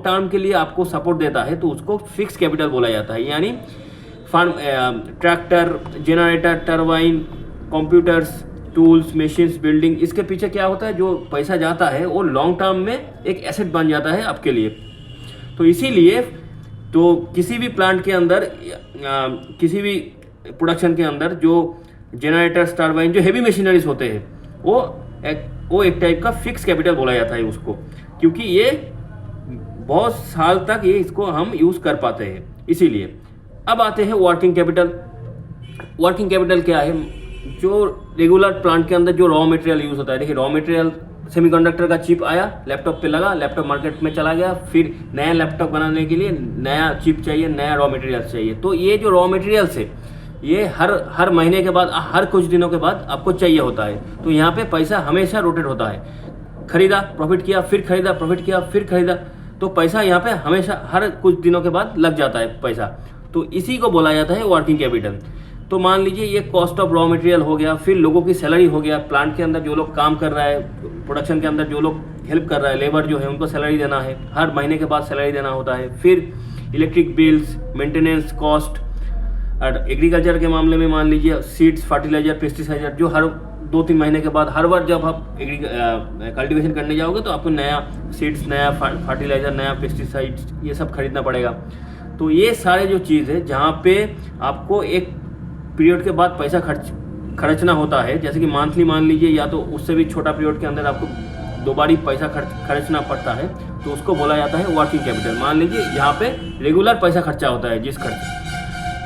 S1: टर्म के लिए आपको सपोर्ट देता है, तो उसको फिक्स कैपिटल बोला जाता है। यानी tractor, generator, turbine, computers, tools, machines, building, इसके पीछे क्या होता है, जो पैसा जाता है वो लॉन्ग टर्म में एक एसेट बन जाता है आपके लिए। तो इसीलिए तो किसी भी प्लांट के अंदर, किसी भी प्रोडक्शन के अंदर जो जनरेटर्स, टरबाइन, जो हेवी मशीनरीज होते हैं, वो एक टाइप का फिक्स कैपिटल बोला जाता है उसको, क्योंकि ये बहुत साल तक ये इसको हम यूज़ कर पाते हैं। इसीलिए अब आते हैं वर्किंग कैपिटल। वर्किंग कैपिटल क्या है? जो रेगुलर प्लांट के अंदर जो रॉ मटेरियल यूज़ होता है। देखिए रॉ मटेरियल, सेमीकंडक्टर का चिप आया, लैपटॉप पे लगा, लैपटॉप मार्केट में चला गया, फिर नया लैपटॉप बनाने के लिए नया चिप चाहिए, नया रॉ मटेरियल चाहिए। तो ये जो रॉ मटेरियल्स है, ये हर महीने के बाद, हर कुछ दिनों के बाद आपको चाहिए होता है। तो यहाँ पे पैसा हमेशा रोटेट होता है। खरीदा, प्रॉफिट किया, फिर खरीदा, प्रॉफिट किया, फिर खरीदा, तो पैसा यहाँ पे हमेशा हर कुछ दिनों के बाद लग जाता है पैसा। तो इसी को बोला जाता है वर्किंग कैपिटल। तो मान लीजिए ये कॉस्ट ऑफ रॉ मटेरियल हो गया, फिर लोगों की सैलरी हो गया, प्लांट के अंदर जो लोग काम कर रहा है, प्रोडक्शन के अंदर जो लोग हेल्प कर रहा है, लेबर जो है उनको सैलरी देना है, हर महीने के बाद सैलरी देना होता है। फिर इलेक्ट्रिक बिल्स, मेंटेनेंस कॉस्ट। और एग्रीकल्चर के मामले में मान लीजिए सीड्स, फर्टिलाइजर, पेस्टिसाइडर, जो हर 2-3 महीने के बाद, हर बार जब आप कल्टीवेशन करने जाओगे तो आपको नया सीड्स, नया फर्टिलाइजर, नया पेस्टिसाइड्स, ये सब खरीदना पड़ेगा। तो ये सारे जो चीज़ है जहाँ पे आपको एक पीरियड के बाद पैसा खर्चना होता है, जैसे कि मंथली मान लीजिए, या तो उससे भी छोटा पीरियड के अंदर आपको 2 बारी पैसा खर्चना पड़ता है, तो उसको बोला जाता है वर्किंग कैपिटल। मान लीजिए यहाँ पे रेगुलर पैसा खर्चा होता है जिस खर्च,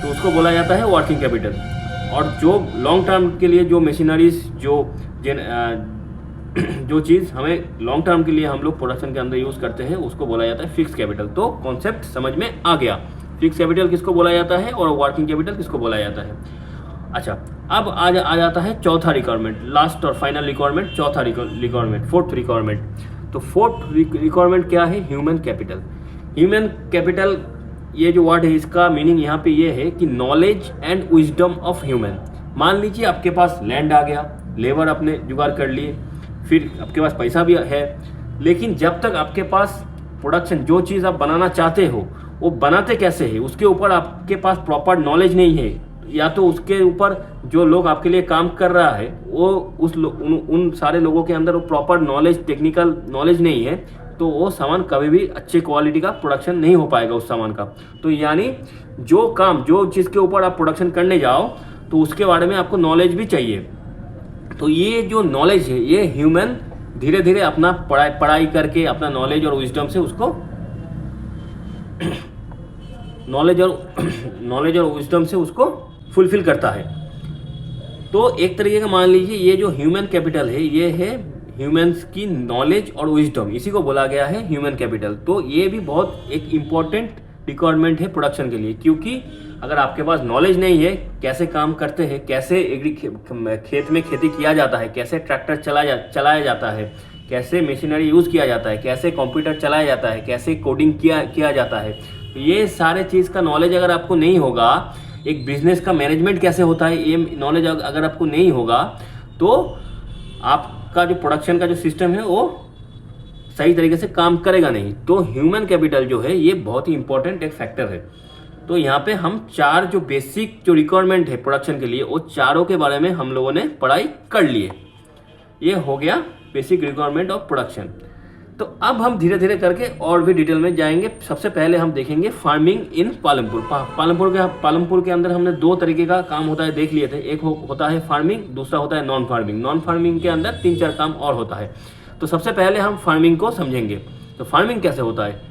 S1: तो उसको बोला जाता है वर्किंग कैपिटल। और जो लॉन्ग टर्म के लिए जो मशीनरीज, जो चीज़ हमें लॉन्ग टर्म के लिए हम लोग प्रोडक्शन के अंदर यूज़ करते हैं, उसको बोला जाता है फिक्स कैपिटल। तो कॉन्सेप्ट समझ में आ गया, फिक्स कैपिटल किसको बोला जाता है और वर्किंग कैपिटल किसको बोला जाता है। अच्छा, अब आ जाता है चौथा रिक्वायरमेंट, लास्ट और फाइनल रिक्वायरमेंट, चौथा रिक्वायरमेंट, फोर्थ रिक्वायरमेंट। तो फोर्थ रिक्वायरमेंट क्या है? Human capital. ह्यूमन कैपिटल, ये जो वर्ड है इसका मीनिंग यहाँ पे ये है कि knowledge and wisdom of human. मान लीजिए आपके पास लैंड आ गया, लेबर अपने जुगाड़ कर लिए, फिर आपके पास पैसा भी है, लेकिन जब तक आपके पास प्रोडक्शन, जो चीज़ आप बनाना चाहते हो वो बनाते कैसे है, उसके ऊपर आपके पास प्रॉपर नॉलेज नहीं है, या तो उसके ऊपर जो लोग आपके लिए काम कर रहा है वो उन सारे लोगों के अंदर वो प्रॉपर नॉलेज, टेक्निकल नॉलेज नहीं है, तो वो सामान कभी भी अच्छे क्वालिटी का प्रोडक्शन नहीं हो पाएगा उस सामान का। तो यानी जो चीज़ के ऊपर आप प्रोडक्शन करने जाओ तो उसके बारे में आपको नॉलेज भी चाहिए। तो ये जो नॉलेज है, ये ह्यूमन धीरे धीरे अपना पढ़ाई करके अपना नॉलेज और विजडम से उसको नॉलेज और विजडम से उसको फुलफिल करता है। तो एक तरीके का मान लीजिए ये जो ह्यूमन कैपिटल है, ये है ह्यूमंस की नॉलेज और विजडम, इसी को बोला गया है ह्यूमन कैपिटल। तो ये भी बहुत एक इम्पॉर्टेंट रिक्वायरमेंट है प्रोडक्शन के लिए, क्योंकि अगर आपके पास नॉलेज नहीं है, कैसे काम करते हैं, कैसे खेत में खेती किया जाता है, कैसे ट्रैक्टर चलाया जाता है, कैसे मशीनरी यूज़ किया जाता है, कैसे कंप्यूटर चलाया जाता है, कैसे कोडिंग किया जाता है, तो ये सारे चीज़ का नॉलेज अगर आपको नहीं होगा, एक बिजनेस का मैनेजमेंट कैसे होता है ये नॉलेज अगर आपको नहीं होगा, तो आपका जो प्रोडक्शन का जो सिस्टम है वो सही तरीके से काम करेगा नहीं। तो ह्यूमन कैपिटल जो है ये बहुत ही इंपॉर्टेंट एक फैक्टर है। तो यहाँ पे हम 4 जो बेसिक जो रिक्वायरमेंट है प्रोडक्शन के लिए, वो चारों के बारे में हम लोगों ने पढ़ाई कर लिए। ये हो गया बेसिक रिक्वायरमेंट ऑफ प्रोडक्शन। तो अब हम धीरे धीरे करके और भी डिटेल में जाएंगे। सबसे पहले हम देखेंगे फार्मिंग इन पालमपुर। पालमपुर के अंदर हमने 2 तरीके का काम होता है देख लिए थे। एक होता है फार्मिंग, दूसरा होता है नॉन फार्मिंग। नॉन फार्मिंग के अंदर 3-4 काम और होता है। तो सबसे पहले हम फार्मिंग को समझेंगे। तो फार्मिंग कैसे होता है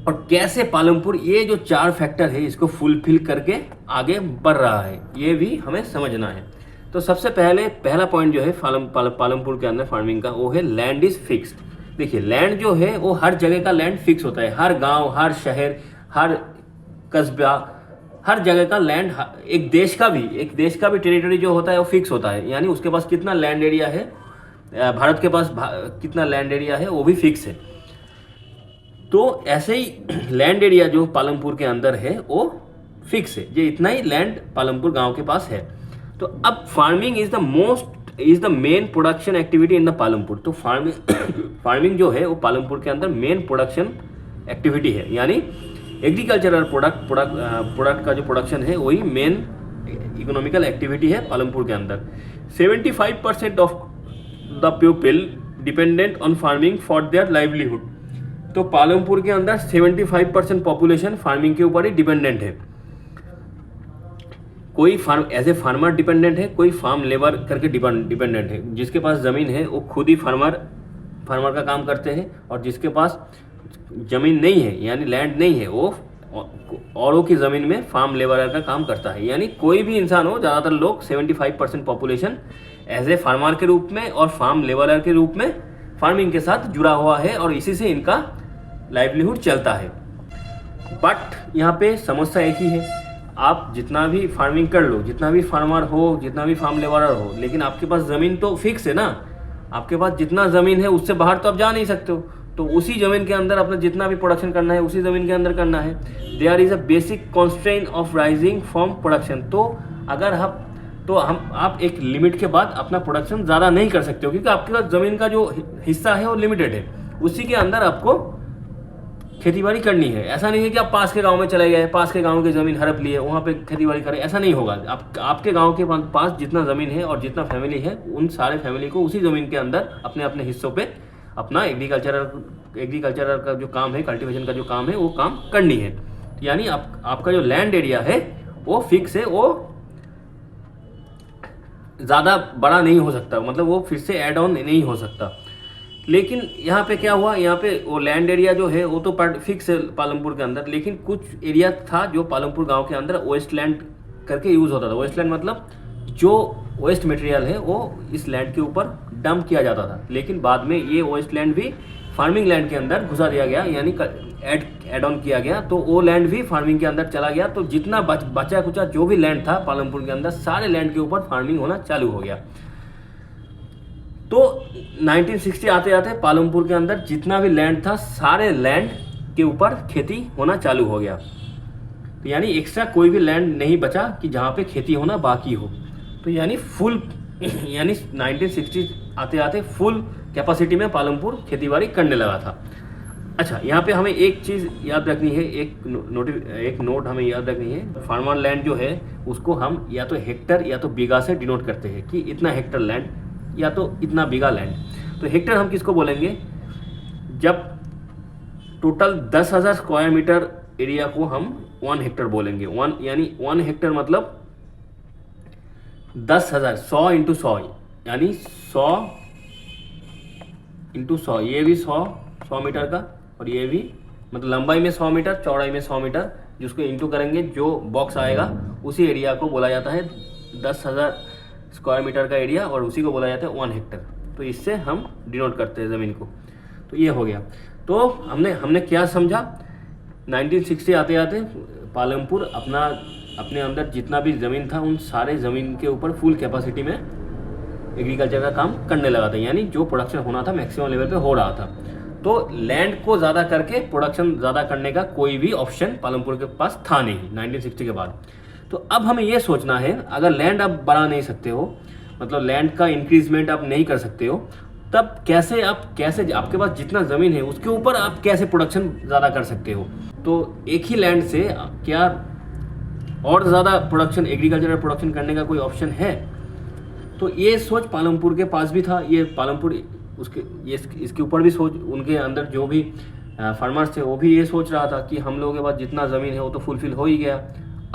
S1: और कैसे पालमपुर ये जो 4 फैक्टर है इसको फुलफिल करके आगे बढ़ रहा है, ये भी हमें समझना है। तो सबसे पहला पॉइंट जो है पालमपुर के अंदर फार्मिंग का, वो है लैंड इज फिक्स्ड। देखिए लैंड जो है वो हर जगह का लैंड फिक्स होता है। हर गांव, हर शहर, हर कस्बा, हर जगह का लैंड, एक देश का भी टेरिटरी जो होता है वो फिक्स होता है। यानी उसके पास कितना लैंड एरिया है, भारत के पास कितना लैंड एरिया है वो भी फिक्स है। तो ऐसे ही लैंड एरिया जो पालमपुर के अंदर है वो फिक्स है, ये इतना ही लैंड पालमपुर गांव के पास है। तो अब farming is the main production activity in the Palampur. तो फार्मिंग जो है वो पालमपुर के अंदर मेन प्रोडक्शन एक्टिविटी है। यानी एग्रीकल्चरल प्रोडक्ट का जो प्रोडक्शन है वही मेन इकोनॉमिकल एक्टिविटी है पालमपुर के अंदर। 75% of the people dependent on farming for their livelihood. तो पालमपुर के अंदर 75% पॉपुलेशन फार्मिंग के ऊपर ही डिपेंडेंट है। कोई एज ए फार्मर डिपेंडेंट है, कोई फार्म लेबर करके डिपेंडेंट है। जिसके पास ज़मीन है वो खुद ही फार्मर का काम करते हैं, और जिसके पास ज़मीन नहीं है यानी लैंड नहीं है वो औरों की ज़मीन में फार्म लेबर का काम करता है। यानी कोई भी इंसान हो, ज़्यादातर लोग 75% पॉपुलेशन एज ए फार्मर के रूप में और फार्म लेबरर के रूप में फार्मिंग के साथ जुड़ा हुआ है, और इसी से इनका लाइवलीहुड चलता है। बट यहाँ पे समस्या एक ही है, आप जितना भी फार्मिंग कर लो, जितना भी फार्मर हो, जितना भी फार्म लेबरर हो, लेकिन आपके पास ज़मीन तो फिक्स है ना। आपके पास जितना ज़मीन है उससे बाहर तो आप जा नहीं सकते हो। तो उसी ज़मीन के अंदर अपना जितना भी प्रोडक्शन करना है उसी ज़मीन के अंदर करना है। There is a basic constraint of rising from production. तो अगर आप एक लिमिट के बाद अपना प्रोडक्शन ज़्यादा नहीं कर सकते हो, क्योंकि आपके पास ज़मीन का जो हिस्सा है वो लिमिटेड है। उसी के अंदर आपको खेतीबाड़ी करनी है। ऐसा नहीं है कि आप पास के गांव में चले गए, पास के गांव की ज़मीन हड़प लिए, वहाँ पे खेतीबाड़ी करें, ऐसा नहीं होगा। आपके गांव के पास जितना ज़मीन है और जितना फैमिली है, उन सारे फैमिली को उसी ज़मीन के अंदर अपने अपने हिस्सों पे अपना एग्रीकल्चरल का जो काम है, कल्टीवेशन का जो काम है, वो काम करनी है। यानी आपका जो लैंड एरिया है वो फिक्स है, वो ज़्यादा बड़ा नहीं हो सकता, मतलब वो फिर से ऐड ऑन नहीं हो सकता। लेकिन यहाँ पे क्या हुआ, यहाँ पे वो लैंड एरिया जो है वो तो फिक्स है पालमपुर के अंदर, लेकिन कुछ एरिया था जो पालमपुर गांव के अंदर वेस्ट लैंड करके यूज़ होता था। वेस्ट लैंड मतलब जो वेस्ट मटेरियल है वो इस लैंड के ऊपर डंप किया जाता था, लेकिन बाद में ये वेस्ट लैंड भी फार्मिंग लैंड के अंदर घुसा दिया गया, यानी एड ऑन किया गया। तो वो लैंड भी फार्मिंग के अंदर चला गया। तो जितना बचा कुचा जो भी लैंड था पालमपुर के अंदर, सारे लैंड के ऊपर फार्मिंग होना चालू हो गया। तो 1960 आते आते पालमपुर के अंदर जितना भी लैंड था, सारे लैंड के ऊपर खेती होना चालू हो गया। तो यानी एक्स्ट्रा कोई भी लैंड नहीं बचा कि जहाँ पे खेती होना बाकी हो। तो यानी 1960 आते आते फुल कैपेसिटी में पालमपुर खेतीबाड़ी करने लगा था। अच्छा, यहाँ पे हमें एक चीज़ याद रखनी है, एक नोट हमें याद रखनी है। फार्मर लैंड जो है उसको हम या तो हेक्टर या तो बीघा से डिनोट करते हैं कि इतना हेक्टर लैंड या तो इतना बीघा लैंड। तो हेक्टर हम किसको बोलेंगे, जब टोटल 10,000 स्क्वायर मीटर एरिया को हम 1 हेक्टर बोलेंगे। यानी 1 हेक्टर मतलब 10,000, 100 इंटू 100, यानी 100 इंटू 100, ये भी 100 मीटर का, और ये भी मतलब लंबाई में 100 मीटर, चौड़ाई में 100 मीटर, जिसको इंटू करेंगे जो बॉक्स आएगा उसी एरिया को बोला जाता है 10,000 स्क्वायर मीटर का एरिया, और उसी को बोला जाता है 1 हेक्टर। तो इससे हम डिनोट करते हैं ज़मीन को। तो ये हो गया। तो हमने क्या समझा, 1960 आते आते पालमपुर अपने अंदर जितना भी ज़मीन था उन सारे ज़मीन के ऊपर फुल कैपेसिटी में एग्रीकल्चर का काम करने लगा था, यानी जो प्रोडक्शन होना था मैक्सिमम लेवल पे हो रहा था। तो लैंड को ज़्यादा करके प्रोडक्शन ज़्यादा करने का कोई भी ऑप्शन पालमपुर के पास था नहीं 1960 के बाद। तो अब हमें ये सोचना है, अगर लैंड आप बढ़ा नहीं सकते हो, मतलब लैंड का इंक्रीजमेंट आप नहीं कर सकते हो, तब कैसे आपके पास जितना ज़मीन है उसके ऊपर आप कैसे प्रोडक्शन ज़्यादा कर सकते हो। तो एक ही लैंड से क्या और ज़्यादा प्रोडक्शन, एग्रीकल्चरल प्रोडक्शन करने का कोई ऑप्शन है? तो ये सोच पालमपुर के पास भी था। ये पालमपुर इसके ऊपर भी सोच, उनके अंदर जो भी फार्मर्स थे वो भी ये सोच रहा था कि हम लोगों के पास जितना ज़मीन है वो तो फुलफिल हो ही गया,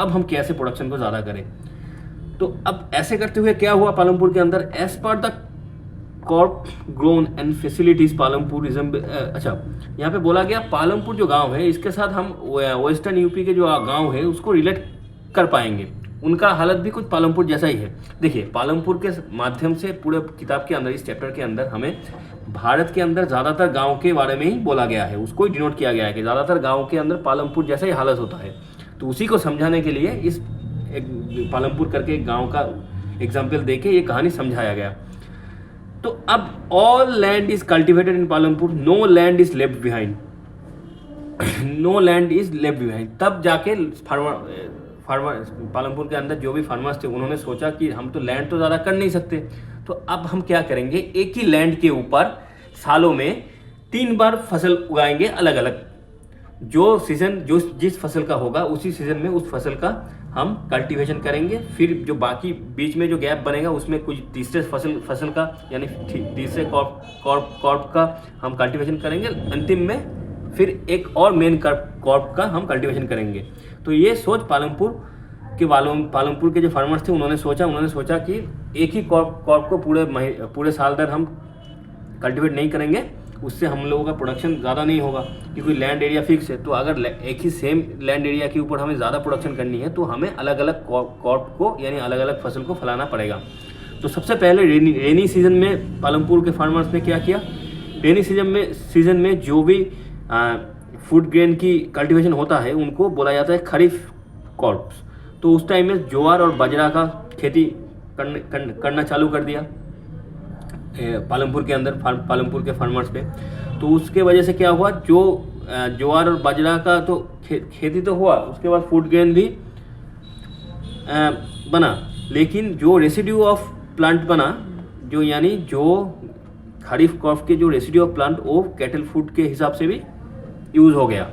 S1: अब हम कैसे प्रोडक्शन को ज़्यादा करें। तो अब ऐसे करते हुए क्या हुआ पालमपुर के अंदर, as per the crop grown and facilities Palampur अच्छा, यहाँ पे बोला गया पालमपुर जो गांव है इसके साथ हम वेस्टर्न यूपी के जो गांव है उसको रिलेट कर पाएंगे। उनका हालत भी कुछ पालमपुर जैसा ही है। देखिए, पालमपुर के माध्यम से पूरे किताब के अंदर, इस चैप्टर के अंदर हमें भारत के अंदर ज़्यादातर गांव के बारे में ही बोला गया है, उसको ही डिनोट किया गया है कि ज़्यादातर गांव के अंदर पालमपुर जैसा ही हालत होता है। तो उसी को समझाने के लिए इस एक पालमपुर करके एक गाँव का एग्जाम्पल दे के ये कहानी समझाया गया। तो अब all land is cultivated in Palampur, no land is left behind, no land is left behind. तब जाके फार्मर पालमपुर के अंदर जो भी फार्मर्स थे उन्होंने सोचा कि हम तो लैंड तो ज़्यादा कर नहीं सकते, तो अब हम क्या करेंगे, एक ही लैंड के ऊपर सालों में 3 बार फसल उगाएंगे अलग अलग। जो सीजन जिस फसल का होगा उसी सीजन में उस फसल का हम कल्टीवेशन करेंगे। फिर जो बाकी बीच में जो गैप बनेगा उसमें कुछ तीसरे फसल का यानी तीसरे कॉर्प का हम कल्टीवेशन करेंगे। अंतिम में फिर एक और मेन कॉर्प का हम कल्टीवेशन करेंगे। तो ये सोच पालमपुर के जो फार्मर्स थे उन्होंने सोचा कि एक ही कॉर्प को पूरे साल भर हम कल्टीवेट नहीं करेंगे, उससे हम लोगों का प्रोडक्शन ज़्यादा नहीं होगा, क्योंकि लैंड एरिया फिक्स है। तो अगर एक ही सेम लैंड एरिया के ऊपर हमें ज़्यादा प्रोडक्शन करनी है तो हमें अलग अलग कॉर्प को यानी अलग अलग फसल को फैलाना पड़ेगा। तो सबसे पहले रेनी सीजन में पालमपुर के फार्मर्स ने क्या किया, रेनी सीजन में जो भी फूड ग्रेन की कल्टीवेशन होता है उनको बोला जाता है खरीफ कॉर्प्स। तो उस टाइम में ज्वार और बाजरा का खेती करना चालू कर दिया पालमपुर के अंदर, पालमपुर के फार्मर्स पे। तो उसके वजह से क्या हुआ, जो ज्वार और बाजरा का तो खेती तो हुआ, उसके बाद फूड ग्रेन भी बना, लेकिन जो रेसिड्यू ऑफ प्लांट बना, जो यानी जो खरीफ क्रॉप के जो रेसिड्यू ऑफ प्लांट वो कैटल फूड के हिसाब से भी यूज़ हो गया।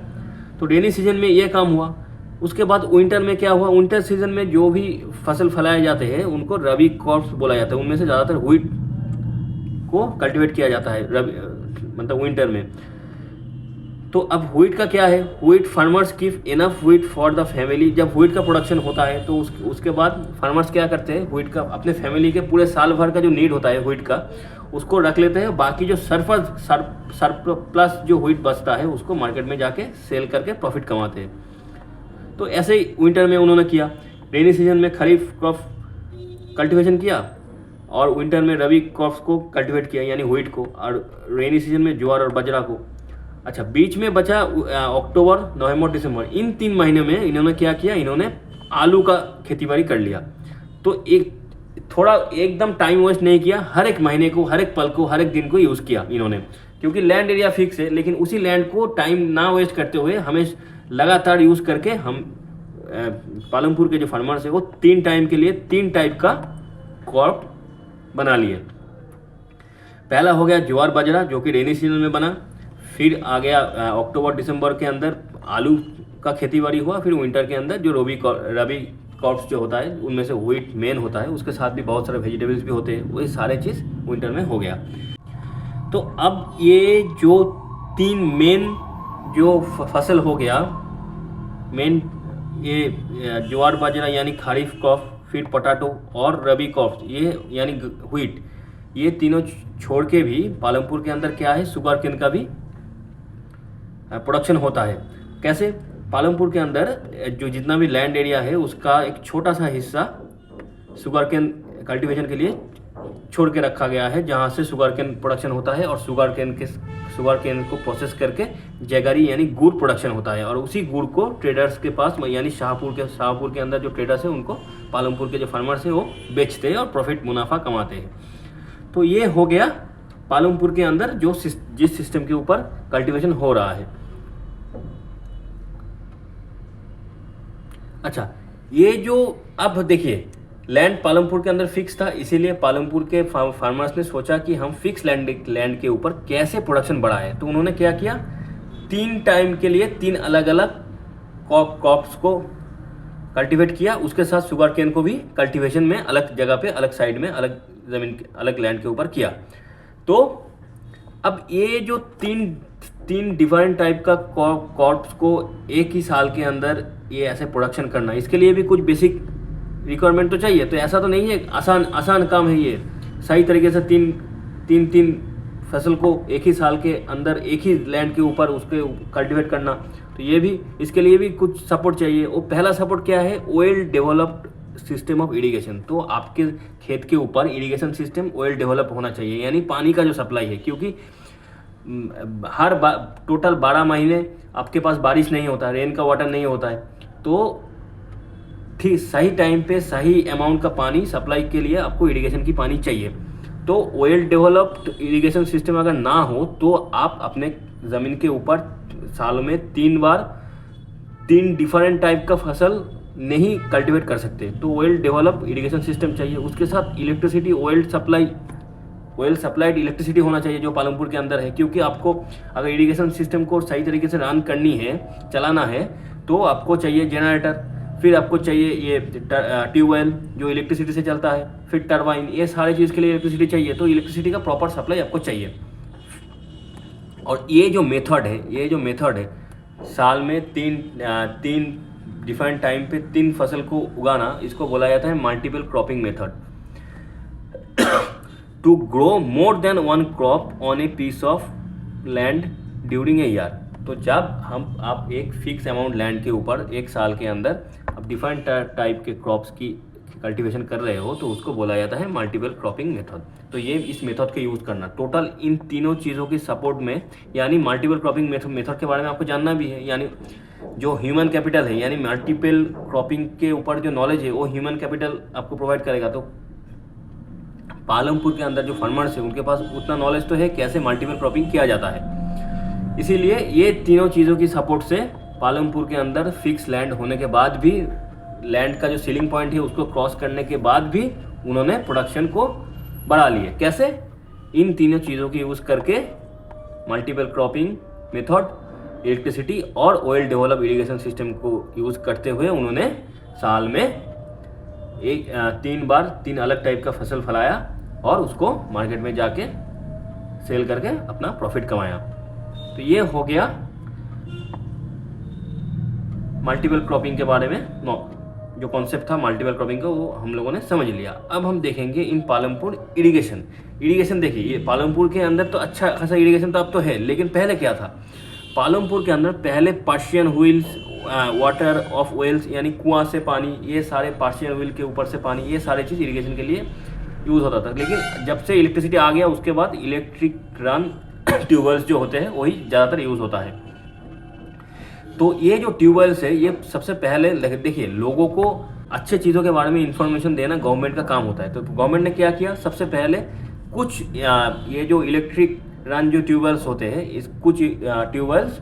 S1: तो रेनी सीजन में ये काम हुआ। उसके बाद विंटर में क्या हुआ, विंटर सीजन में जो भी फसल फैलाए जाते हैं उनको रबी क्रॉप्स बोला जाता है। उनमें से ज़्यादातर व्हीट को कल्टीवेट किया जाता है मतलब विंटर में। तो अब व्हीट का क्या है, wheat farmers give enough wheat for the family. जब व्हीट का प्रोडक्शन होता है तो उसके बाद फार्मर्स क्या करते हैं, व्हीट का अपने फैमिली के पूरे साल भर का जो नीड होता है व्हीट का उसको रख लेते हैं। बाकी जो सरप्लस जो व्हीट बचता है उसको मार्केट में जाके सेल करके प्रॉफिट कमाते हैं। तो ऐसे ही विंटर में उन्होंने किया। रेनी सीजन में खरीफ क्रॉप कल्टीवेशन किया और विंटर में रबी क्रॉप्स को कल्टीवेट किया यानी व्हीट को, और रेनी सीजन में ज्वार और बाजरा को। अच्छा, बीच में बचा अक्टूबर, नवंबर, दिसंबर, इन 3 महीने में इन्होंने क्या किया, इन्होंने आलू का खेती कर लिया। तो एक थोड़ा एकदम टाइम वेस्ट नहीं किया, हर एक महीने को, हर एक पल को, हर एक दिन को यूज़ किया इन्होंने, क्योंकि लैंड एरिया फिक्स है। लेकिन उसी लैंड को टाइम ना वेस्ट करते हुए हमें लगातार यूज़ करके हम पालमपुर के जो फार्मर्स है वो 3 टाइम के लिए 3 टाइप का क्रॉप बना लिए। पहला हो गया ज्वार बाजरा जो कि रेनी सीजन में बना। फिर आ गया अक्टूबर दिसंबर के अंदर आलू का खेती हुआ। फिर विंटर के अंदर जो रबी क्रॉप्स जो होता है उनमें से व्हीट मेन होता है, उसके साथ भी बहुत सारे वेजिटेबल्स भी होते हैं, वही सारे चीज़ विंटर में हो गया। तो अब ये जो 3 मेन जो फसल हो गया, मेन ये ज्वार बाजरा यानी खरीफ क्रॉप, फिर पोटैटो और रबी क्रॉप ये यानी व्हीट, ये तीनों छोड़ के भी पालमपुर के अंदर क्या है, शुगर केन का भी प्रोडक्शन होता है। कैसे, पालमपुर के अंदर जो जितना भी लैंड एरिया है उसका एक छोटा सा हिस्सा शुगर केन कल्टीवेशन के लिए छोड़ के रखा गया है, जहाँ से शुगर केन प्रोडक्शन होता है और शुगर केन को प्रोसेस करके जैगरी यानी गुड़ प्रोडक्शन होता है। और उसी गुड़ को ट्रेडर्स के पास यानी शाहपुर के अंदर जो ट्रेडर्स है उनको पालमपुर के जो फार्मर्स है वो बेचते हैं और प्रॉफिट मुनाफा कमाते हैं। तो ये हो गया पालमपुर के अंदर जो जिस सिस्टम के ऊपर कल्टीवेशन हो रहा है। अच्छा, ये जो अब देखिए लैंड पालमपुर के अंदर फिक्स था, इसीलिए पालमपुर के फार्मर्स ने सोचा कि हम फिक्स लैंड के ऊपर कैसे प्रोडक्शन बढ़ाएं। तो उन्होंने क्या किया, 3 टाइम के लिए 3 अलग अलग क्रॉप्स को कल्टीवेट किया, उसके साथ शुगर केन को भी कल्टीवेशन में अलग जगह पे, अलग साइड में, अलग ज़मीन, अलग लैंड के ऊपर किया। तो अब ये जो तीन डिफरेंट टाइप का क्रॉप्स को एक ही साल के अंदर ये ऐसे प्रोडक्शन करना, इसके लिए भी कुछ बेसिक रिक्वायरमेंट तो चाहिए। तो ऐसा तो नहीं है आसान काम है ये, सही तरीके से तीन फसल को एक ही साल के अंदर एक ही लैंड के ऊपर उसके कल्टीवेट करना। तो ये भी, इसके लिए भी कुछ सपोर्ट चाहिए। वो पहला सपोर्ट क्या है, well developed system of irrigation. तो आपके खेत के ऊपर इरिगेशन सिस्टम वेल डेवलप होना चाहिए, यानी पानी का जो सप्लाई है, क्योंकि हर टोटल 12 महीने आपके पास बारिश नहीं होता, रेन का वाटर नहीं होता है। तो ठीक सही टाइम पे सही अमाउंट का पानी सप्लाई के लिए आपको इरिगेशन की पानी चाहिए। तो वेल डेवलप्ड इरिगेशन सिस्टम अगर ना हो तो आप अपने ज़मीन के ऊपर साल में 3 बार 3 डिफरेंट टाइप का फसल नहीं कल्टीवेट कर सकते। तो वेल डेवलप्ड इरिगेशन सिस्टम चाहिए, उसके साथ इलेक्ट्रिसिटी वेल सप्लाइड इलेक्ट्रिसिटी होना चाहिए जो पालमपुर के अंदर है। क्योंकि आपको अगर इरिगेशन सिस्टम को सही तरीके से रन करनी है, चलाना है, तो आपको चाहिए जनरेटर, फिर आपको चाहिए ये ट्यूबवेल जो इलेक्ट्रिसिटी से चलता है, फिर टरबाइन, ये सारी चीज़ के लिए इलेक्ट्रिसिटी चाहिए। तो इलेक्ट्रिसिटी का प्रॉपर सप्लाई आपको चाहिए। और ये जो मेथड है साल में तीन डिफरेंट टाइम पे 3 फसल को उगाना, इसको बोला जाता है multiple cropping method. To grow more than 1 crop on a piece of land during a year. तो जब आप एक फिक्स अमाउंट लैंड के ऊपर एक साल के अंदर आप डिफरेंट टाइप के क्रॉप्स की कल्टीवेशन कर रहे हो, तो उसको बोला जाता है मल्टीपल क्रॉपिंग मेथड। तो ये इस मेथड का यूज़ करना टोटल इन तीनों चीज़ों की सपोर्ट में, यानी मल्टीपल क्रॉपिंग मेथड के बारे में आपको जानना भी है। यानी जो ह्यूमन कैपिटल है, यानी मल्टीपल क्रॉपिंग के ऊपर जो नॉलेज है वो ह्यूमन कैपिटल आपको प्रोवाइड करेगा। तो पालमपुर के अंदर जो फार्मर्स है उनके पास उतना नॉलेज तो है कैसे मल्टीपल क्रॉपिंग किया जाता है। इसीलिए ये तीनों चीज़ों की सपोर्ट से पालमपुर के अंदर फिक्स लैंड होने के बाद भी, लैंड का जो सीलिंग पॉइंट है उसको क्रॉस करने के बाद भी उन्होंने प्रोडक्शन को बढ़ा लिए। कैसे? इन तीनों चीज़ों की यूज़ करके, मल्टीपल क्रॉपिंग मेथड, इलेक्ट्रिसिटी और ऑयल डेवलप इरिगेशन सिस्टम को यूज़ करते हुए उन्होंने साल में 3 बार 3 अलग टाइप का फसल फलाया और उसको मार्केट में जाके सेल करके अपना प्रॉफिट कमाया। तो ये हो गया मल्टीपल क्रॉपिंग के बारे में। जो कॉन्सेप्ट था मल्टीपल क्रॉपिंग का वो हम लोगों ने समझ लिया। अब हम देखेंगे इन पालमपुर इरिगेशन देखिए, ये पालमपुर के अंदर तो अच्छा खासा इरिगेशन तो अब तो है, लेकिन पहले क्या था, पालमपुर के अंदर पहले partial wheels, water of wells, यानी कुआं से पानी, ये सारे पार्शियल व्हील के ऊपर से पानी, ये सारे चीज़ इरिगेशन के लिए यूज़ होता था। लेकिन जब से इलेक्ट्रिसिटी आ गया उसके बाद इलेक्ट्रिक रन ट्यूबवेल्स जो होते हैं वही ज़्यादातर यूज़ होता है। तो ये जो ट्यूबवेल्स है, ये सबसे पहले देखिए, लोगों को अच्छे चीज़ों के बारे में इंफॉर्मेशन देना गवर्नमेंट का काम होता है। तो गवर्नमेंट ने क्या किया, सबसे पहले कुछ ये जो इलेक्ट्रिक रन जो ट्यूबवेल्स होते हैं, इस कुछ ट्यूबवेल्स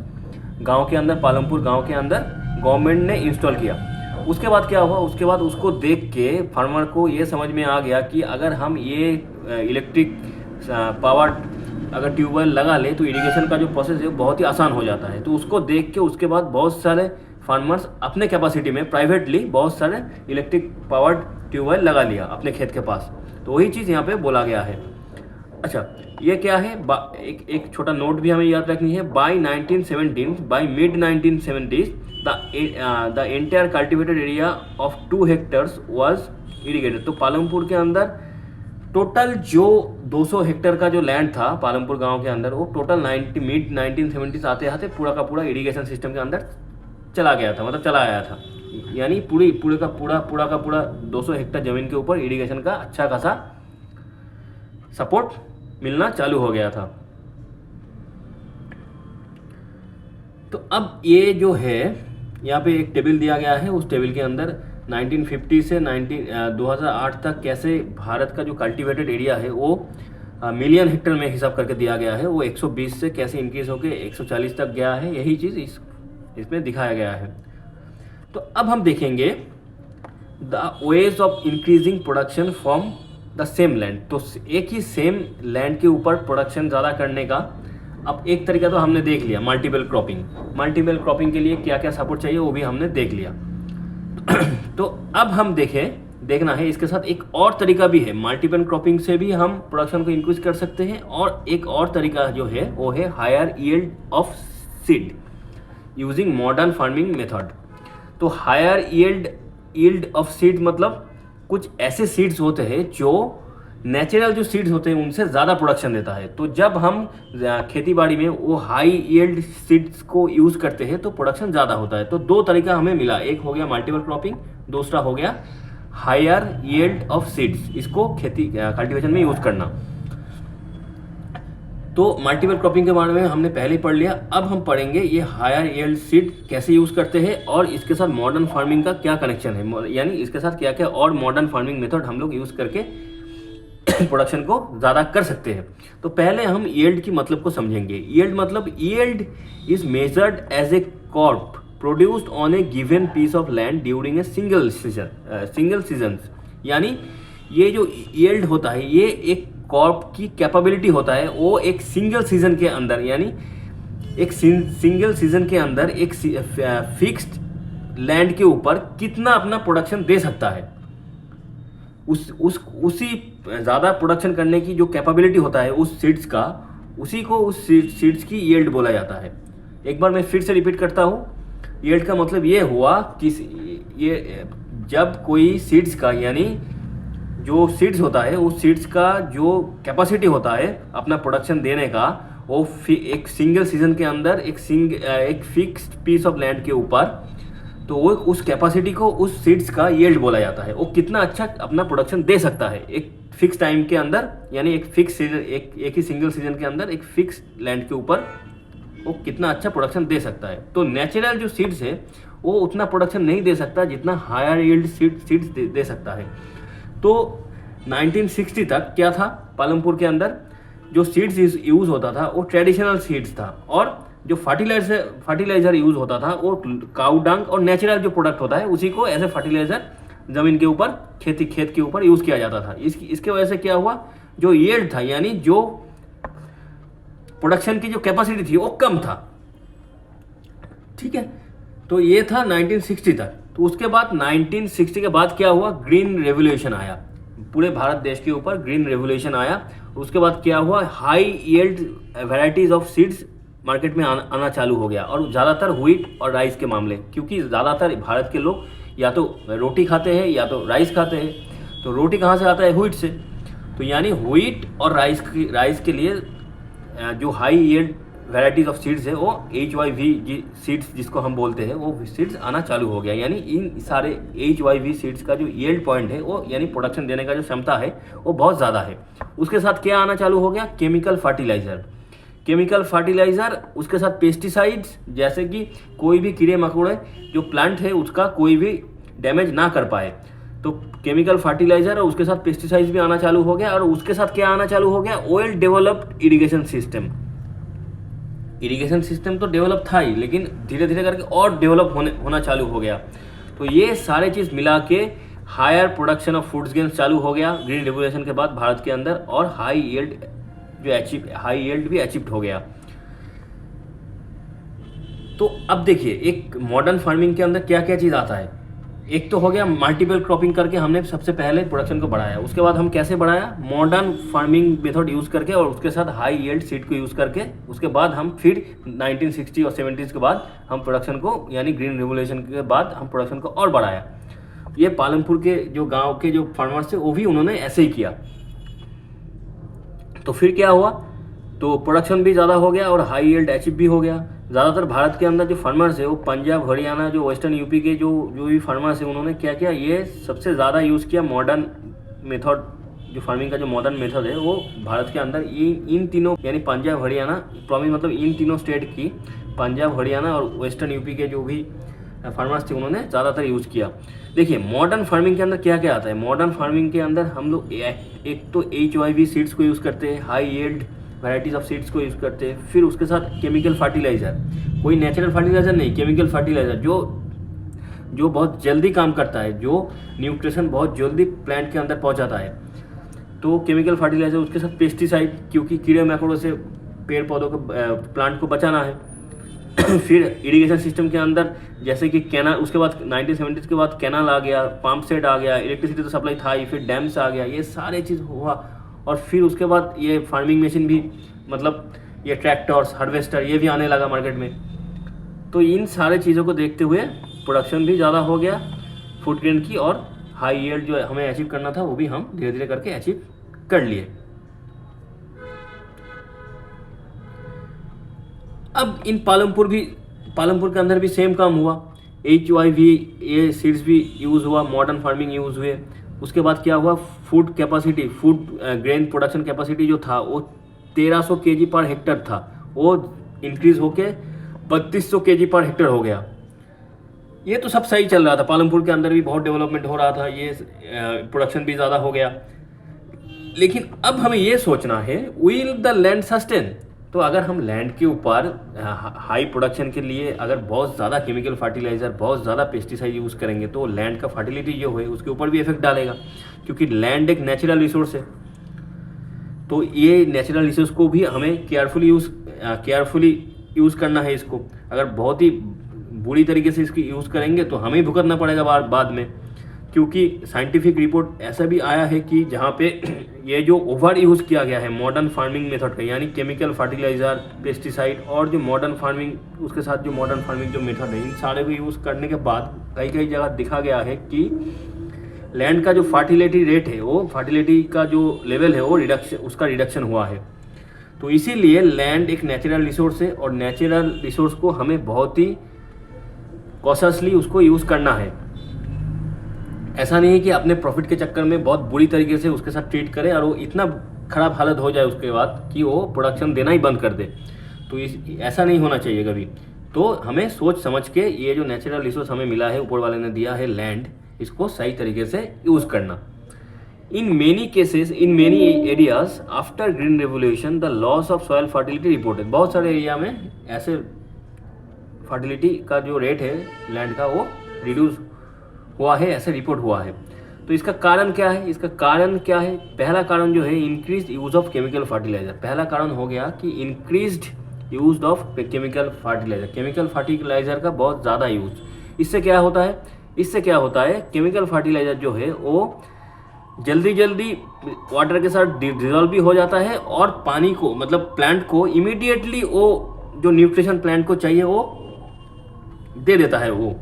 S1: गांव के अंदर, पालमपुर गांव के अंदर गवर्नमेंट ने इंस्टॉल किया। उसके बाद क्या हुआ, उसके बाद उसको देख के फार्मर को ये समझ में आ गया कि अगर हम ये इलेक्ट्रिक पावर अगर ट्यूबवेल लगा ले तो इरिगेशन का जो प्रोसेस है बहुत ही आसान हो जाता है। तो उसको देख के उसके बाद बहुत सारे फार्मर्स अपने कैपेसिटी में प्राइवेटली बहुत सारे इलेक्ट्रिक पावर्ड ट्यूबवेल लगा लिया अपने खेत के पास। तो वही चीज़ यहाँ पे बोला गया है। अच्छा, ये क्या है, एक छोटा नोट भी हमें याद रखनी है। By mid 1970s the entire cultivated area of 2 hectares was irrigated. तो पालमपुर के अंदर टोटल जो 200 हेक्टर का जो लैंड था पालमपुर गांव के अंदर, वो टोटल मिड 1970s आते आते पूरा का पूरा इरिगेशन सिस्टम के अंदर चला गया था, मतलब चला आया था। यानी पूरे का पूरा 200 हेक्टर ज़मीन के ऊपर इरिगेशन का अच्छा खासा सपोर्ट मिलना चालू हो गया था। तो अब ये जो है यहाँ पे एक टेबल दिया गया है, उस टेबल के अंदर 1950 से 2008 तक कैसे भारत का जो कल्टीवेटेड एरिया है वो मिलियन हेक्टर में हिसाब करके दिया गया है, वो 120 से कैसे इंक्रीज होकर 140 तक गया है, यही चीज़ इसमें दिखाया गया है। तो अब हम देखेंगे the ways of increasing production from the same land. तो एक ही सेम लैंड के ऊपर प्रोडक्शन ज़्यादा करने का अब एक तरीका तो हमने देख लिया, मल्टीपल क्रॉपिंग। मल्टीपल क्रॉपिंग के लिए क्या क्या सपोर्ट चाहिए वो भी हमने देख लिया। तो अब हम देखना है इसके साथ एक और तरीका भी है। मल्टीपल क्रॉपिंग से भी हम प्रोडक्शन को इंक्रीज कर सकते हैं, और एक और तरीका जो है वो है higher yield of seed using modern farming method. तो हायर यील्ड ऑफ सीड मतलब कुछ ऐसे सीड्स होते हैं जो नेचुरल जो सीड्स होते हैं उनसे ज़्यादा प्रोडक्शन देता है। तो जब हम खेती बाड़ी में वो हाई यील्ड सीड्स को यूज़ करते हैं तो प्रोडक्शन ज़्यादा होता है। तो दो तरीका हमें मिला, एक हो गया मल्टीपल क्रॉपिंग, दूसरा हो गया हायर यील्ड ऑफ सीड्स, इसको खेती कल्टीवेशन में यूज़ करना। तो मल्टीपल क्रॉपिंग के बारे में हमने पहले पढ़ लिया। अब हम पढ़ेंगे ये हायर यील्ड सीड कैसे यूज़ करते हैं और इसके साथ मॉडर्न फार्मिंग का क्या कनेक्शन है, यानी इसके साथ क्या क्या और मॉडर्न फार्मिंग मेथड हम लोग यूज़ करके प्रोडक्शन को ज़्यादा कर सकते हैं। तो पहले हम यील्ड की मतलब को समझेंगे। यील्ड मतलब yield is measured as a crop produced on a given piece of land during a single season. यानी ये जो यील्ड होता है ये एक क्रॉप की कैपेबिलिटी होता है, वो एक सिंगल सीजन के अंदर, यानी एक सिंगल सीजन के अंदर एक फिक्स्ड लैंड के ऊपर कितना अपना प्रोडक्शन दे सकता है। उसी ज़्यादा प्रोडक्शन करने की जो कैपेबिलिटी होता है उस सीड्स का, उसी को उस सीड्स की यील्ड बोला जाता है। एक बार मैं फिर से रिपीट करता हूँ। यील्ड का मतलब ये हुआ कि ये जब कोई सीड्स का, यानी जो सीड्स होता है उस सीड्स का जो कैपेसिटी होता है अपना प्रोडक्शन देने का, वो एक सिंगल सीजन के अंदर एक फिक्स्ड पीस ऑफ लैंड के ऊपर, तो वो उस कैपेसिटी को उस सीड्स का यील्ड बोला जाता है। वो कितना अच्छा अपना प्रोडक्शन दे सकता है एक फिक्स टाइम के अंदर, यानी एक फिक्स सीजन, एक ही सिंगल सीजन के अंदर एक फिक्स लैंड के ऊपर वो कितना अच्छा प्रोडक्शन दे सकता है। तो नेचुरल जो सीड्स है वो उतना प्रोडक्शन नहीं दे सकता जितना हायर यील्ड सीड्स दे सकता है। तो 1960 तक क्या था, पालमपुर के अंदर जो सीड्स यूज़ होता था वो ट्रेडिशनल सीड्स था, और जो फर्टिलाइजर यूज़ होता था वो काऊ डंग और नेचुरल जो प्रोडक्ट होता है उसी को एज ए फर्टिलाइजर ज़मीन के ऊपर, खेत के ऊपर यूज़ किया जाता था। इसके वजह से क्या हुआ, जो यील्ड था यानी जो प्रोडक्शन की जो कैपेसिटी थी वो कम था। ठीक है, तो ये था 1960 तक। तो उसके बाद 1960 के बाद क्या हुआ, ग्रीन रेवोल्यूशन आया, पूरे भारत देश के ऊपर ग्रीन रेवोल्यूशन आया। उसके बाद क्या हुआ, high yield varieties of seeds market में आना चालू हो गया, और ज़्यादातर व्हीट और राइस के मामले, क्योंकि ज़्यादातर भारत के लोग या तो रोटी खाते हैं या तो राइस खाते हैं। तो रोटी कहाँ से आता है, व्हीट से। तो यानी व्हीट और राइस के लिए जो high yield varieties of seeds है वो HYV सीड्स जिसको हम बोलते हैं वो सीड्स आना चालू हो गया। यानी इन सारे HYV सीड्स का जो यील्ड पॉइंट है वो, यानी प्रोडक्शन देने का जो क्षमता है वो बहुत ज़्यादा है। उसके साथ क्या आना चालू हो गया, केमिकल फर्टिलाइज़र, उसके साथ पेस्टिसाइड्स, जैसे कि कोई भी कीड़े मकोड़े जो प्लांट है उसका कोई भी डैमेज ना कर पाए। तो केमिकल फर्टिलाइज़र और उसके साथ पेस्टिसाइड्स भी आना चालू हो गया। और उसके साथ क्या आना चालू हो गया, वेल डेवलप्ड इरिगेशन सिस्टम तो डेवलप था ही, लेकिन धीरे धीरे करके और डेवलप होना चालू हो गया। तो ये सारे चीज़ मिला के higher production of foods grains चालू हो गया ग्रीन रेवोल्यूशन के बाद भारत के अंदर, और हाई यील्ड भी अचीव्ड हो गया। तो अब देखिए एक मॉडर्न फार्मिंग के अंदर क्या क्या चीज़ आता है। एक तो हो गया मल्टीपल क्रॉपिंग करके हमने सबसे पहले प्रोडक्शन को बढ़ाया। उसके बाद हम कैसे बढ़ाया, मॉडर्न फार्मिंग मेथड यूज़ करके और उसके साथ हाई यील्ड सीड को यूज़ करके। उसके बाद हम फिर 1960 और 70s के बाद हम प्रोडक्शन को, यानी ग्रीन रेवोल्यूशन के बाद हम प्रोडक्शन को और बढ़ाया। ये पालमपुर के जो गाँव के जो फार्मर्स थे वो भी उन्होंने ऐसे ही किया। तो फिर क्या हुआ, तो प्रोडक्शन भी ज़्यादा हो गया और हाई यील्ड अचीव भी हो गया। ज़्यादातर भारत के अंदर जो फार्मर्स है वो पंजाब, हरियाणा, जो वेस्टर्न यूपी के जो भी फार्मर्स है उन्होंने क्या किया, ये सबसे ज़्यादा यूज़ किया मॉडर्न मेथड। जो फार्मिंग का जो मॉडर्न मेथड है वो भारत के अंदर इन तीनों, यानी पंजाब, हरियाणा, प्रॉमिस मतलब इन तीनों स्टेट की, पंजाब, हरियाणा और वेस्टर्न यूपी के जो भी फार्मर्स थे उन्होंने ज़्यादातर यूज़ किया। देखिए मॉडर्न फार्मिंग के अंदर क्या क्या आता है। मॉडर्न फार्मिंग के अंदर हम लोग एक तो HYV सीड्स को यूज़ करते हैं, high yield varieties of seeds को यूज़ करते हैं। फिर उसके साथ केमिकल फर्टिलाइज़र, कोई नेचुरल फर्टिलाइज़र नहीं, केमिकल फर्टिलाइज़र जो बहुत जल्दी काम करता है, जो न्यूट्रिशन बहुत जल्दी प्लांट के अंदर पहुंचाता है। तो केमिकल फर्टिलाइज़र, उसके साथ पेस्टिसाइड, क्योंकि कीड़े मकोड़ों से पेड़ पौधों को प्लांट को बचाना है। फिर इरिगेशन सिस्टम के अंदर जैसे कि कैनाल, उसके बाद 1970s के बाद कैनाल आ गया, पंप सेट आ गया, इलेक्ट्रिसिटी तो सप्लाई था ही, फिर डैम्स आ गया, ये सारे चीज़ हुआ। और फिर उसके बाद ये फार्मिंग मशीन भी, मतलब ये ट्रैक्टर्स, हार्वेस्टर, ये भी आने लगा मार्केट में। तो इन सारे चीज़ों को देखते हुए प्रोडक्शन भी ज़्यादा हो गया फूड ग्रेन की, और हाई यील्ड जो हमें अचीव करना था वो भी हम धीरे धीरे करके अचीव कर लिए। अब इन पालमपुर के अंदर भी सेम काम हुआ। HYV ये सीड्स भी यूज़ हुआ, मॉडर्न फार्मिंग यूज़ हुए। उसके बाद क्या हुआ, food capacity, food grain production capacity जो था वो 1300 kg पर हेक्टर था, वो इंक्रीज होके 3200 kg पर हेक्टर हो गया। ये तो सब सही चल रहा था, पालमपुर के अंदर भी बहुत डेवलपमेंट हो रहा था, ये प्रोडक्शन भी ज़्यादा हो गया। लेकिन अब हमें ये सोचना है, विल द लैंड सस्टेन। तो अगर हम लैंड के ऊपर हाई प्रोडक्शन के लिए अगर बहुत ज़्यादा केमिकल फर्टिलाइज़र, बहुत ज़्यादा पेस्टिसाइड यूज़ करेंगे तो लैंड का फर्टिलिटी जो है उसके ऊपर भी इफेक्ट डालेगा, क्योंकि लैंड एक नेचुरल रिसोर्स है। तो ये नेचुरल रिसोर्स को भी हमें केयरफुली यूज़ करना है इसको। अगर बहुत ही बुरी तरीके से इसकी यूज़ करेंगे तो हमें भुगतना पड़ेगा बाद में, क्योंकि साइंटिफिक रिपोर्ट ऐसा भी आया है कि जहाँ पे ये जो ओवर यूज़ किया गया है मॉडर्न फार्मिंग मेथड का, यानी केमिकल फर्टिलाइज़र, पेस्टिसाइड और जो मॉडर्न फार्मिंग, उसके साथ जो मॉडर्न फार्मिंग जो मेथड है, इन सारे को यूज़ करने के बाद कई जगह दिखा गया है कि लैंड का जो फर्टिलिटी रेट है, वो फर्टिलिटी का जो लेवल है वो रिडक्शन हुआ है। तो इसीलिए लैंड एक नेचुरल रिसोर्स है, और नेचुरल रिसोर्स को हमें बहुत ही कॉशियसली उसको यूज़ करना है। ऐसा नहीं है कि अपने प्रॉफिट के चक्कर में बहुत बुरी तरीके से उसके साथ ट्रीट करें और वो इतना ख़राब हालत हो जाए उसके बाद कि वो प्रोडक्शन देना ही बंद कर दे। तो ऐसा नहीं होना चाहिए कभी। तो हमें सोच समझ के ये जो नेचुरल रिसोर्स हमें मिला है, ऊपर वाले ने दिया है लैंड, इसको सही तरीके से यूज़ करना। In many cases, in many areas after green revolution the loss of soil fertility reported. बहुत सारे एरिया में ऐसे फर्टिलिटी का जो रेट है लैंड का वो रिड्यूस हुआ है, ऐसे रिपोर्ट हुआ है। तो इसका कारण क्या है? पहला कारण जो है increase use of chemical fertiliser. पहला कारण हो गया कि increased use of chemical fertiliser, chemical fertiliser का बहुत ज़्यादा यूज। इससे क्या होता है, केमिकल फर्टिलाइजर जो है वो जल्दी वाटर के साथ डिजॉल्व भी हो जाता है, और पानी को, मतलब प्लांट को इमीडिएटली वो जो न्यूट्रिशन प्लांट को चाहिए वो दे देता है वो।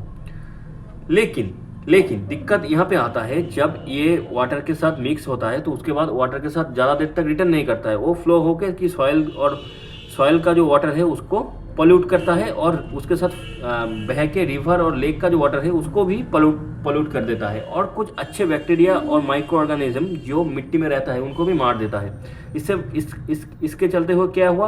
S1: लेकिन दिक्कत यहाँ पे आता है, जब ये वाटर के साथ मिक्स होता है तो उसके बाद वाटर के साथ ज़्यादा देर तक रिटर्न नहीं करता है, वो फ्लो होकर कि सॉइल का जो वाटर है उसको पॉल्यूट करता है, और उसके साथ बह के रिवर और लेक का जो वाटर है उसको भी पॉल्यूट कर देता है, और कुछ अच्छे बैक्टीरिया और माइक्रो ऑर्गेनिज्म जो मिट्टी में रहता है उनको भी मार देता है। इसके चलते हुए क्या हुआ,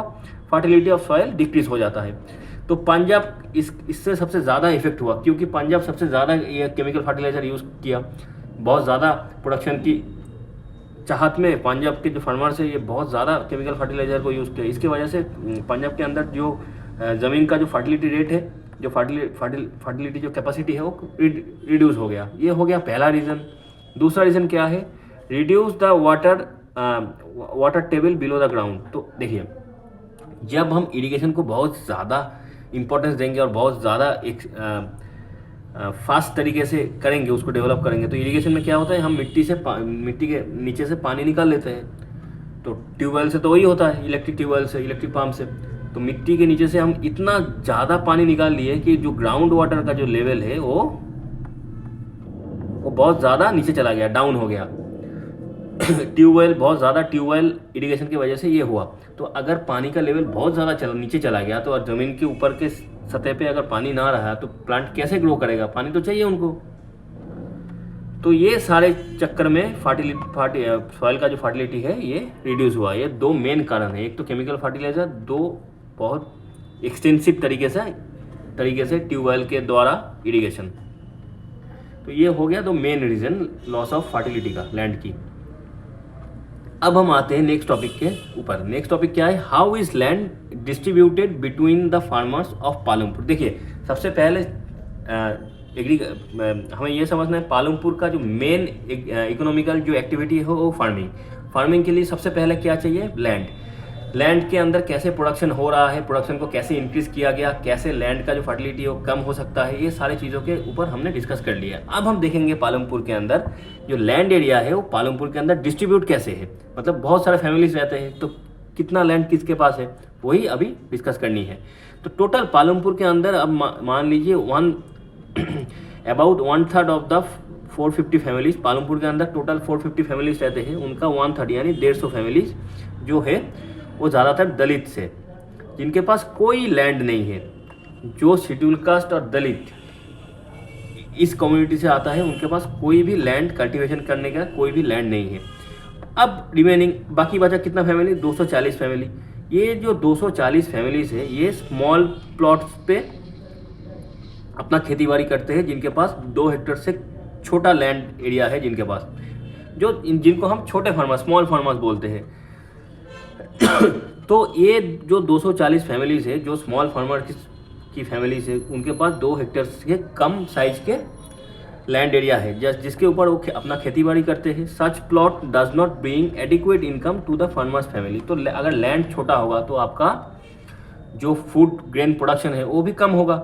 S1: फर्टिलिटी ऑफ सॉइल डिक्रीज हो जाता है। तो पंजाब इससे सबसे ज़्यादा इफेक्ट हुआ, क्योंकि पंजाब सबसे ज़्यादा ये केमिकल फर्टिलाइज़र यूज़ किया, बहुत ज़्यादा प्रोडक्शन की चाहत में पंजाब के जो फार्मर्स है ये बहुत ज़्यादा केमिकल फर्टिलाइज़र को यूज़ किया। इसकी वजह से पंजाब के अंदर जो ज़मीन का जो फर्टिलिटी रेट है, जो फर्टिलिटी जो कैपेसिटी है वो रिड्यूस हो गया। ये हो गया पहला रीज़न। दूसरा रीज़न क्या है, reduce the water table below the ground. तो देखिए, जब हम इरिगेशन को बहुत ज़्यादा इम्पोर्टेंस देंगे और बहुत ज़्यादा एक फास्ट तरीके से करेंगे, उसको डेवलप करेंगे, तो इरिगेशन में क्या होता है, हम मिट्टी के नीचे से पानी निकाल लेते हैं। तो ट्यूबवेल से तो वही होता है, इलेक्ट्रिक ट्यूबवेल से, इलेक्ट्रिक पंप से। तो मिट्टी के नीचे से हम इतना ज़्यादा पानी निकाल लिए कि जो ग्राउंड वाटर का जो लेवल है वो बहुत ज़्यादा नीचे चला गया, डाउन हो गया। बहुत ज़्यादा ट्यूबवेल इरिगेशन की वजह से ये हुआ। तो अगर पानी का लेवल बहुत ज़्यादा नीचे चला गया, तो ज़मीन के ऊपर के सतह पे अगर पानी ना रहा तो प्लांट कैसे ग्रो करेगा, पानी तो चाहिए उनको। तो ये सारे चक्कर में सॉइल का जो फर्टिलिटी है ये रिड्यूस हुआ। ये दो मेन कारण है, एक तो केमिकल फर्टिलाइजर, दो बहुत एक्सटेंसिव तरीके से तरीके से ट्यूबवेल के द्वारा इरिगेशन। तो ये हो गया तो main reason loss of fertility का लैंड की। अब हम आते हैं नेक्स्ट टॉपिक के ऊपर। नेक्स्ट टॉपिक क्या है, how is land distributed between the farmers of Palampur. देखिए सबसे पहले हमें ये समझना है पालमपुर का जो मेन इकोनॉमिकल जो एक्टिविटी है वो फार्मिंग के लिए सबसे पहले क्या चाहिए, लैंड के अंदर कैसे प्रोडक्शन हो रहा है, प्रोडक्शन को कैसे इंक्रीज किया गया, कैसे लैंड का जो फर्टिलिटी हो कम हो सकता है, ये सारी चीज़ों के ऊपर हमने डिस्कस कर लिया। अब हम देखेंगे पालमपुर के अंदर जो लैंड एरिया है वो पालमपुर के अंदर डिस्ट्रीब्यूट कैसे है, मतलब बहुत सारे फैमिलीज रहते हैं तो कितना लैंड किसके पास है वही अभी डिस्कस करनी है। तो टोटल पालमपुर के अंदर अब मान लीजिए about 1/3 of the 450 families, Palampur के अंदर टोटल 450 फैमिलीज रहते हैं, उनका 1/3 यानी 150 फैमिलीज जो है वो ज़्यादातर दलित से, जिनके पास कोई लैंड नहीं है, जो शेड्यूल कास्ट और दलित इस कम्युनिटी से आता है उनके पास कोई भी लैंड कल्टीवेशन करने का कोई भी लैंड नहीं है। अब रिमेनिंग बाकी बचा कितना फैमिली, 240 फैमिली। ये जो 240 फैमिलीज है ये स्मॉल प्लॉट्स पे अपना खेती बाड़ी करते हैं, जिनके पास 2 हेक्टेयर से छोटा लैंड एरिया है, जिनके पास जिनको हम छोटे फार्मर्स स्मॉल फार्मर्स बोलते हैं। तो ये जो 240 फैमिलीज है जो स्मॉल फार्मर की फैमिलीज है उनके पास 2 हेक्टेयर से कम साइज के लैंड एरिया है जिसके ऊपर वो अपना खेती बाड़ी करते हैं। Such plot does not bring adequate income to the farmer's family. तो अगर लैंड छोटा होगा तो आपका जो फूड ग्रेन प्रोडक्शन है वो भी कम होगा।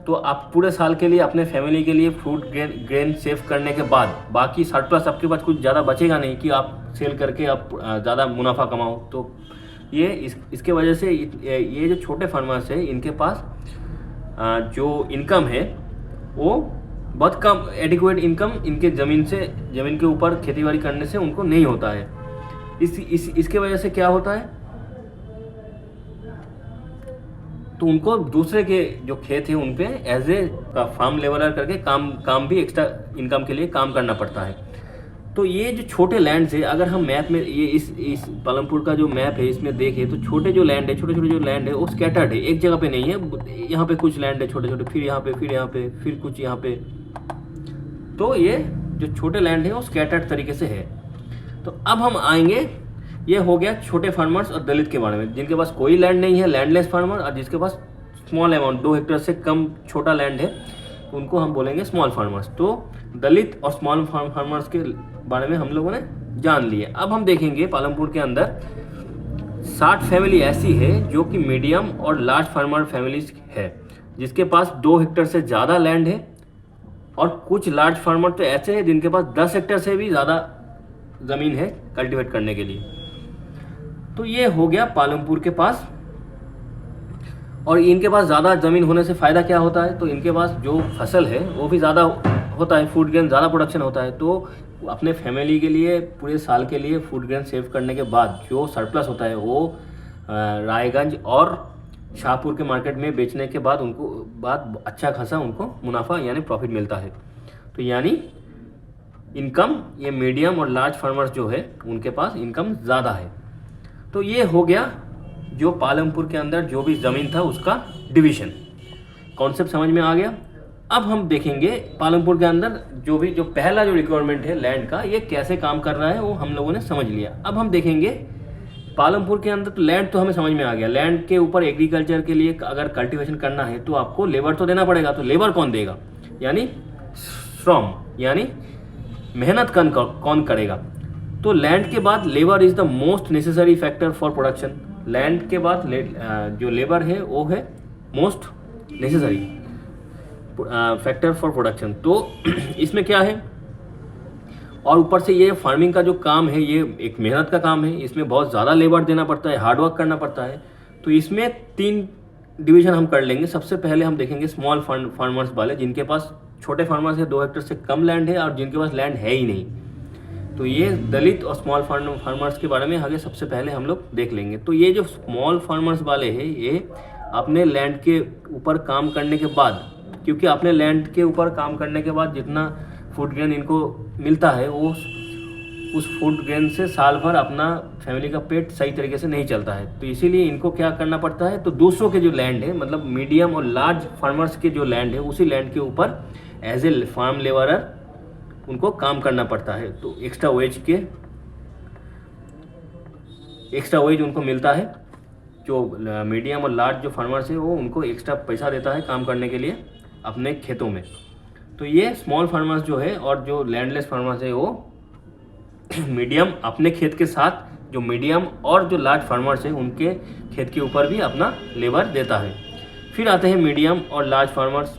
S1: तो आप पूरे साल के लिए अपने फैमिली के लिए फूड ग्रेन सेव करने के बाद बाकी सरप्लस आपके पास कुछ ज़्यादा बचेगा नहीं कि आप सेल करके आप ज़्यादा मुनाफा कमाओ। तो ये इसके वजह से ये जो छोटे फार्मर्स है इनके पास जो इनकम है वो बहुत कम, एडिक्वेट इनकम इनके ज़मीन के ऊपर खेतीबाड़ी करने से उनको नहीं होता है। इसके वजह से क्या होता है, तो उनको दूसरे के जो खेत है उन पे एज ए फार्म लेवलर करके काम भी एक्स्ट्रा इनकम के लिए काम करना पड़ता है। तो ये जो छोटे लैंड्स है, अगर हम मैप में ये इस पालमपुर का जो मैप है इसमें देखें तो छोटे जो लैंड है, छोटे छोटे जो लैंड है वो स्कैटर्ड है, एक जगह पे नहीं है। यहाँ पे कुछ लैंड है छोटे छोटे, फिर यहाँ पे, फिर यहाँ पे, फिर कुछ यहाँ पे। तो ये जो छोटे लैंड है वो स्कैटर्ड तरीके से है। तो अब हम आएंगे, ये हो गया छोटे फार्मर्स और दलित के बारे में, जिनके पास कोई लैंड नहीं है, लैंडलेस फार्मर, और जिसके पास स्मॉल अमाउंट 2 हेक्टेयर से कम छोटा लैंड है उनको हम बोलेंगे स्मॉल फार्मर्स। तो दलित और स्मॉल फार्मर्स के बारे में हम लोगों ने जान लिए। अब हम देखेंगे पालमपुर के अंदर 60 फैमिली ऐसी है जो कि मीडियम और लार्ज फार्मर फैमिलीज है, जिसके पास 2 हेक्टेयर से ज़्यादा लैंड है, और कुछ लार्ज फार्मर तो ऐसे हैं जिनके पास 10 हेक्टेयर से भी ज़्यादा ज़मीन है कल्टीवेट करने के लिए। तो ये हो गया पालमपुर के पास। और इनके पास ज़्यादा ज़मीन होने से फ़ायदा क्या होता है, तो इनके पास जो फसल है वो भी ज़्यादा होता है, फूड ग्रेन ज़्यादा प्रोडक्शन होता है। तो अपने फैमिली के लिए पूरे साल के लिए फूड ग्रेन सेव करने के बाद जो सरप्लस होता है वो रायगंज और शाहपुर के मार्केट में बेचने के बाद उनको अच्छा खासा उनको मुनाफा यानी प्रॉफिट मिलता है। तो यानी इनकम ये मीडियम और लार्ज फार्मर्स जो है उनके पास इनकम ज़्यादा है। तो ये हो गया जो पालमपुर के अंदर जो भी ज़मीन था उसका डिवीज़न, कॉन्सेप्ट समझ में आ गया। अब हम देखेंगे पालमपुर के अंदर जो पहला जो रिक्वायरमेंट है लैंड का, ये कैसे काम कर रहा है वो हम लोगों ने समझ लिया। अब हम देखेंगे पालमपुर के अंदर तो लैंड तो हमें समझ में आ गया। लैंड के ऊपर एग्रीकल्चर के लिए अगर कल्टीवेशन करना है तो आपको लेबर तो देना पड़ेगा। तो लेबर कौन देगा, यानी श्रम, यानी मेहनत कौन करेगा। तो लैंड के बाद labour is the most necessary factor for production. Land के बाद जो लेबर है वो है most necessary factor for production. तो इसमें क्या है, और ऊपर से ये फार्मिंग का जो काम है ये एक मेहनत का काम है, इसमें बहुत ज़्यादा लेबर देना पड़ता है, हार्डवर्क करना पड़ता है। तो इसमें 3 डिवीज़न हम कर लेंगे। सबसे पहले हम देखेंगे स्मॉल फार्मर्स वाले, जिनके पास छोटे फार्मर्स है, 2 हेक्टेयर से कम लैंड है और जिनके पास लैंड है ही नहीं। तो ये दलित और स्मॉल फार्मर्स के बारे में आगे सबसे पहले हम लोग देख लेंगे। तो ये जो स्मॉल फार्मर्स वाले हैं ये अपने लैंड के ऊपर काम करने के बाद, क्योंकि अपने लैंड के ऊपर काम करने के बाद जितना फूड ग्रेन इनको मिलता है वो उस फूड ग्रेन से साल भर अपना फैमिली का पेट सही तरीके से नहीं चलता है। तो इसीलिए इनको क्या करना पड़ता है, तो दूसरों के जो लैंड है, मतलब मीडियम और लार्ज फार्मर्स के जो लैंड है, उसी लैंड के ऊपर एज ए फार्म लेबरर उनको काम करना पड़ता है। तो एक्स्ट्रा वेज उनको मिलता है। जो मीडियम और लार्ज जो फार्मर्स है वो उनको एक्स्ट्रा पैसा देता है काम करने के लिए अपने खेतों में। तो ये स्मॉल फार्मर्स जो है और जो लैंडलेस फार्मर्स है वो मीडियम अपने खेत के साथ जो मीडियम और जो लार्ज फार्मर्स है उनके खेत के ऊपर भी अपना लेबर देता है। फिर आते हैं मीडियम और लार्ज फार्मर्स।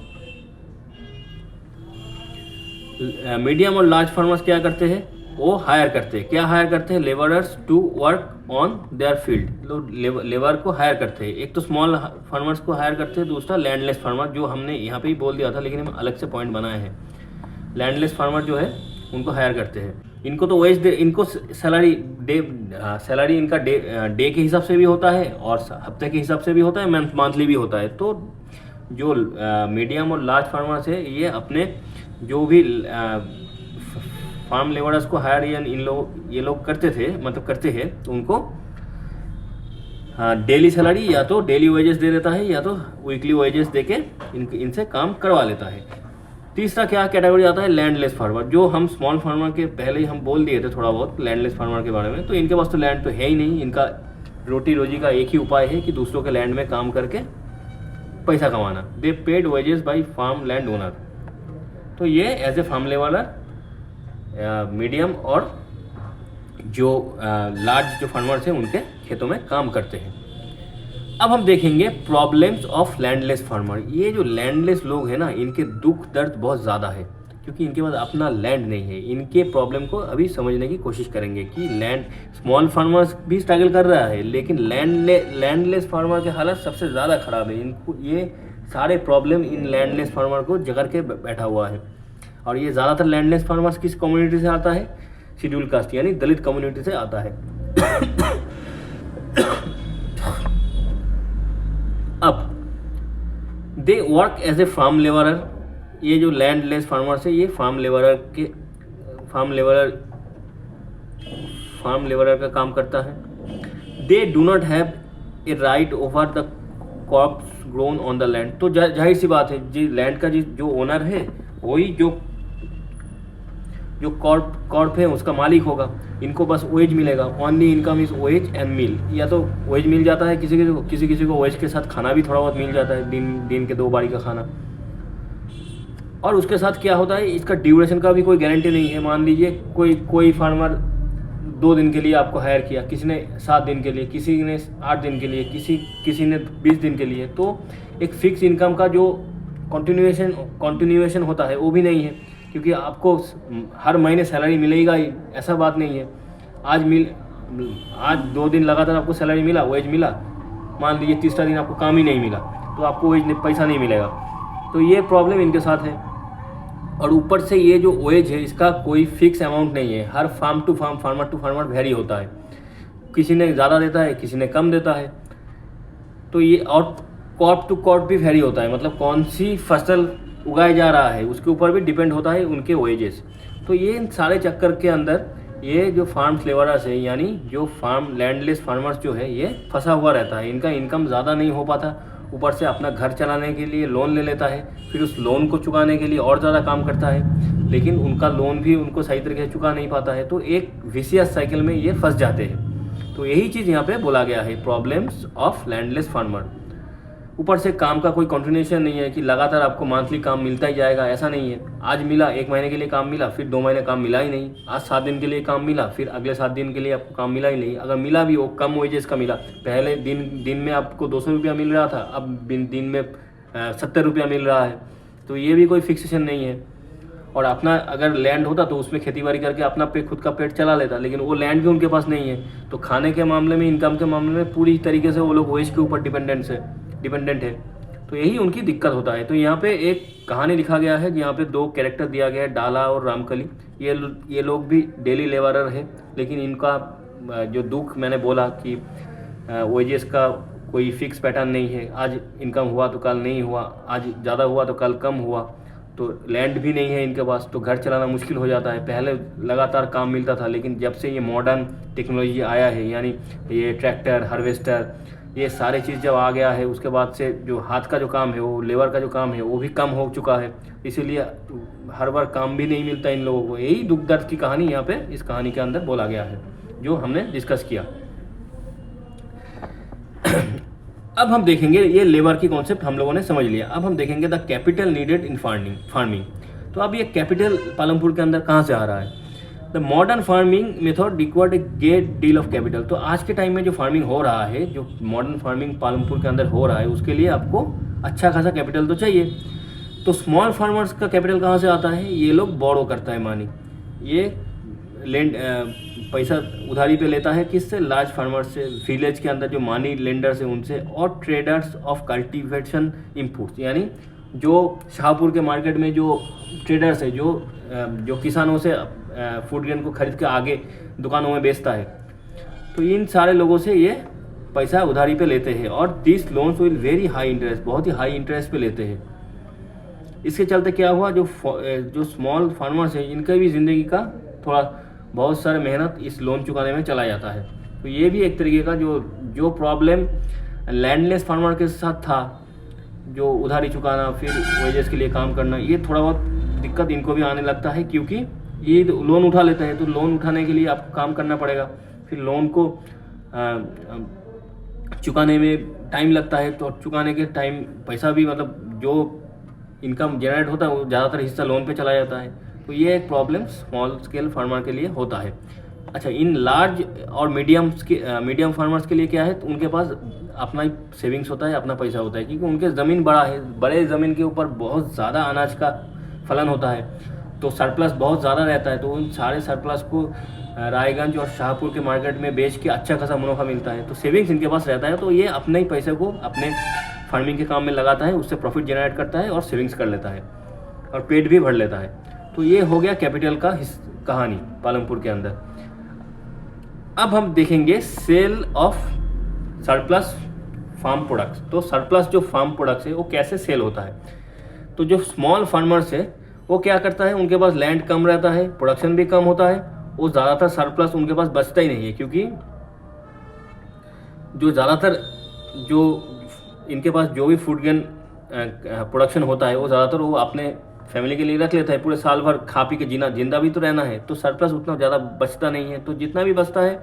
S1: मीडियम और लार्ज फार्मर्स क्या करते हैं, वो हायर करते हैं। क्या हायर करते हैं, labourers to work on their field. लोग लेबर को हायर करते हैं। एक तो स्मॉल फार्मर्स को हायर करते हैं, दूसरा लैंडलेस फार्मर, जो हमने यहाँ पे ही बोल दिया था लेकिन हम अलग से पॉइंट बनाए हैं। लैंडलेस फार्मर जो है उनको हायर करते हैं। इनको तो वेज इनको सैलरी इनका डे के हिसाब से भी होता है और हफ्ते के हिसाब से भी होता है, मंथली भी होता है। तो जो मीडियम और लार्ज फार्मर्स है ये अपने जो भी फार्म लेबरर्स को हायर ये लोग करते हैं, तो उनको डेली सैलरी या तो डेली वेजेस दे देता है या तो वीकली वेजेस देके इनसे काम करवा लेता है। तीसरा क्या कैटेगरी आता है, लैंडलेस फार्मर। जो हम स्मॉल फार्मर के पहले ही हम बोल दिए थे थोड़ा बहुत लैंडलेस फार्मर के बारे में। तो इनके पास तो लैंड तो है ही नहीं। इनका रोटी रोजी का एक ही उपाय है कि दूसरों के लैंड में काम करके पैसा कमाना। They paid wages by farm land owner. तो ये as a farm labourer medium और जो लार्ज जो फार्मर्स हैं उनके खेतों में काम करते हैं। अब हम देखेंगे प्रॉब्लम्स ऑफ लैंडलेस फार्मर। ये जो लैंडलेस लोग हैं ना, इनके दुख दर्द बहुत ज़्यादा है क्योंकि इनके पास अपना लैंड नहीं है। इनके प्रॉब्लम को अभी समझने की कोशिश करेंगे कि स्मॉल फार्मर्स भी स्ट्रगल कर रहा है लेकिन लैंडलेस फार्मर के हालत सबसे ज़्यादा ख़राब है। इनको ये सारे प्रॉब्लम इन लैंडलेस फार्मर को जकड़ के बैठा हुआ है। और ये ज़्यादातर लैंडलेस फार्मर्स किस कम्युनिटी से आता है, शेड्यूल कास्ट यानी दलित कम्युनिटी से आता है। अब they work as a farm labourer. ये जो लैंडलेस फार्मर्स है ये फार्म लेबरर का काम करता है। They do not have a right over the crops grown on the land. तो जाहिर सी बात है जी लैंड का जो ओनर है वही जो कॉर्प है उसका मालिक होगा। इनको बस वेज मिलेगा। Only income is wage and meal. या तो वेज मिल जाता है किसी को वेज के साथ खाना भी थोड़ा बहुत मिल जाता है, दिन के 2 बारी का खाना। और उसके साथ क्या होता है, इसका ड्यूरेशन का भी कोई गारंटी नहीं है। मान लीजिए कोई फार्मर 2 दिन के लिए आपको हायर किया, किसी ने 7 दिन के लिए, किसी ने 8 दिन के लिए, किसी ने 20 दिन के लिए। तो एक फिक्स इनकम का जो कंटिन्यूएशन होता है वो भी नहीं है क्योंकि आपको हर महीने सैलरी मिलेगा ही ऐसा बात नहीं है। आज 2 दिन लगातार आपको सैलरी मिला, वेज मिला, मान लीजिए तीसरा दिन आपको काम ही नहीं मिला तो आपको वेज पैसा नहीं मिलेगा। तो ये प्रॉब्लम इनके साथ है। और ऊपर से ये जो वेज है इसका कोई फिक्स अमाउंट नहीं है। हर farm to farm, farmer to farmer vary होता है। किसी ने ज़्यादा देता है, किसी ने कम देता है। तो ये और क्रॉप टू क्रॉप भी वेरी होता है, मतलब कौन सी फसल उगाया जा रहा है उसके ऊपर भी डिपेंड होता है उनके वेजेस। तो ये इन सारे चक्कर के अंदर ये जो फार्म लेबरर्स है यानी जो लैंडलेस फार्मर्स जो है ये फंसा हुआ रहता है। इनका इनकम ज़्यादा नहीं हो पाता, ऊपर से अपना घर चलाने के लिए लोन ले लेता है, फिर उस लोन को चुकाने के लिए और ज़्यादा काम करता है लेकिन उनका लोन भी उनको सही तरीके से चुका नहीं पाता है। तो एक विशियस साइकिल में ये फंस जाते हैं। तो यही चीज़ यहाँ पे बोला गया है, प्रॉब्लम्स ऑफ लैंडलेस फार्मर। ऊपर से काम का कोई कंटिन्यूएशन नहीं है कि लगातार आपको मंथली काम मिलता ही जाएगा, ऐसा नहीं है। आज मिला 1 महीने के लिए काम मिला, फिर 2 महीने काम मिला ही नहीं। आज 7 दिन के लिए काम मिला, फिर अगले 7 दिन के लिए आपको काम मिला ही नहीं। अगर मिला भी वो कम वेजेस का मिला। पहले दिन में आपको 200 रुपया मिल रहा था, अब दिन में 70 रुपया मिल रहा है। तो ये भी कोई फिक्सेशन नहीं है। और अपना अगर लैंड होता तो उसमें खेती बाड़ी करके अपना खुद का पेट चला लेता, लेकिन वो लैंड भी उनके पास नहीं है। तो खाने के मामले में, इनकम के मामले में पूरी तरीके से वो लोग वेज के ऊपर डिपेंडेंट है। तो यही उनकी दिक्कत होता है। तो यहाँ पे एक कहानी लिखा गया है जहाँ पे 2 कैरेक्टर दिया गया है, डाला और रामकली। ये लोग भी डेली लेबरर है लेकिन इनका जो दुख मैंने बोला कि वेजेस का कोई फिक्स पैटर्न नहीं है। आज इनकम हुआ तो कल नहीं हुआ, आज ज़्यादा हुआ तो कल कम हुआ। तो लैंड भी नहीं है इनके पास, तो घर चलाना मुश्किल हो जाता है। पहले लगातार काम मिलता था, लेकिन जब से ये मॉडर्न टेक्नोलॉजी आया है, यानी ये ट्रैक्टर, हार्वेस्टर, ये सारे चीज़ जब आ गया है, उसके बाद से जो हाथ का जो काम है, वो लेबर का जो काम है, वो भी कम हो चुका है। इसीलिए हर बार काम भी नहीं मिलता इन लोगों को। यही दुख दर्द की कहानी यहाँ पे इस कहानी के अंदर बोला गया है, जो हमने डिस्कस किया। अब हम देखेंगे, ये लेबर की कॉन्सेप्ट हम लोगों ने समझ लिया। अब हम देखेंगे the capital needed in farming. तो अब ये कैपिटल पालमपुर के अंदर कहाँ से आ रहा है? The modern farming method required a great deal of capital. तो आज के टाइम में जो फार्मिंग हो रहा है, जो मॉडर्न फार्मिंग पालमपुर के अंदर हो रहा है, उसके लिए आपको अच्छा खासा कैपिटल तो चाहिए। तो स्मॉल फार्मर्स का कैपिटल कहाँ से आता है? ये लोग बोरो करता है मानी, ये लैंड पैसा उधारी पे लेता है। किससे? लार्ज फार्मर्स से, विलेज के अंदर जो मानी लेंडर्स है उनसे, और ट्रेडर्स ऑफ कल्टीवेशन इनपुट्स, यानी जो शाहपुर के मार्केट में जो ट्रेडर्स है, जो किसानों से फूड ग्रेन को खरीद के आगे दुकानों में बेचता है, तो इन सारे लोगों से ये पैसा उधारी पे लेते हैं। और this loans will very high interest, बहुत ही हाई इंटरेस्ट पे लेते हैं। इसके चलते क्या हुआ, जो स्मॉल फार्मर्स हैं, इनका भी ज़िंदगी का थोड़ा बहुत सारा मेहनत इस लोन चुकाने में चला जाता है। तो ये भी एक तरीके का जो प्रॉब्लम लैंडलेस फार्मर के साथ था, जो उधारी चुकाना, फिर वेजेस के लिए काम करना, ये थोड़ा बहुत दिक्कत इनको भी आने लगता है, क्योंकि ये लोन उठा लेते हैं। तो लोन उठाने के लिए आपको काम करना पड़ेगा, फिर लोन को चुकाने में टाइम लगता है। तो चुकाने के टाइम पैसा भी, मतलब जो इनकम जनरेट होता है वो ज़्यादातर हिस्सा लोन पे चला जाता है। तो ये एक प्रॉब्लम स्मॉल स्केल फार्मर के लिए होता है। अच्छा, इन लार्ज और मीडियम फार्मर्स के लिए क्या है? तो उनके पास अपना ही सेविंग्स होता है, अपना पैसा होता है, क्योंकि उनके ज़मीन बड़ा है, बड़े ज़मीन के ऊपर बहुत ज़्यादा अनाज का फलन होता है, तो सरप्लस बहुत ज़्यादा रहता है। तो उन सारे सरप्लस को रायगंज और शाहपुर के मार्केट में बेच के अच्छा खासा मुनाफा मिलता है। तो सेविंग्स इनके पास रहता है, तो ये अपने ही पैसे को अपने फार्मिंग के काम में लगाता है, उससे प्रॉफिट जनरेट करता है और सेविंग्स कर लेता है और पेट भी भर लेता है। तो ये हो गया कैपिटल का कहानी पालमपुर के अंदर। अब हम देखेंगे sale of surplus farm products. तो सरप्लस जो फार्म प्रोडक्ट्स है वो कैसे सेल होता है? तो जो स्मॉल फार्मर्स है वो क्या करता है, उनके पास लैंड कम रहता है, प्रोडक्शन भी कम होता है, वो ज़्यादातर सरप्लस उनके पास बचता ही नहीं है, क्योंकि जो ज़्यादातर जो इनके पास जो भी फूड ग्रेन प्रोडक्शन होता है, वो ज़्यादातर वो अपने फैमिली के लिए रख लेता है। पूरे साल भर खा पी के जिंदा भी तो रहना है, तो सरप्लस उतना ज़्यादा बचता नहीं है। तो जितना भी बचता है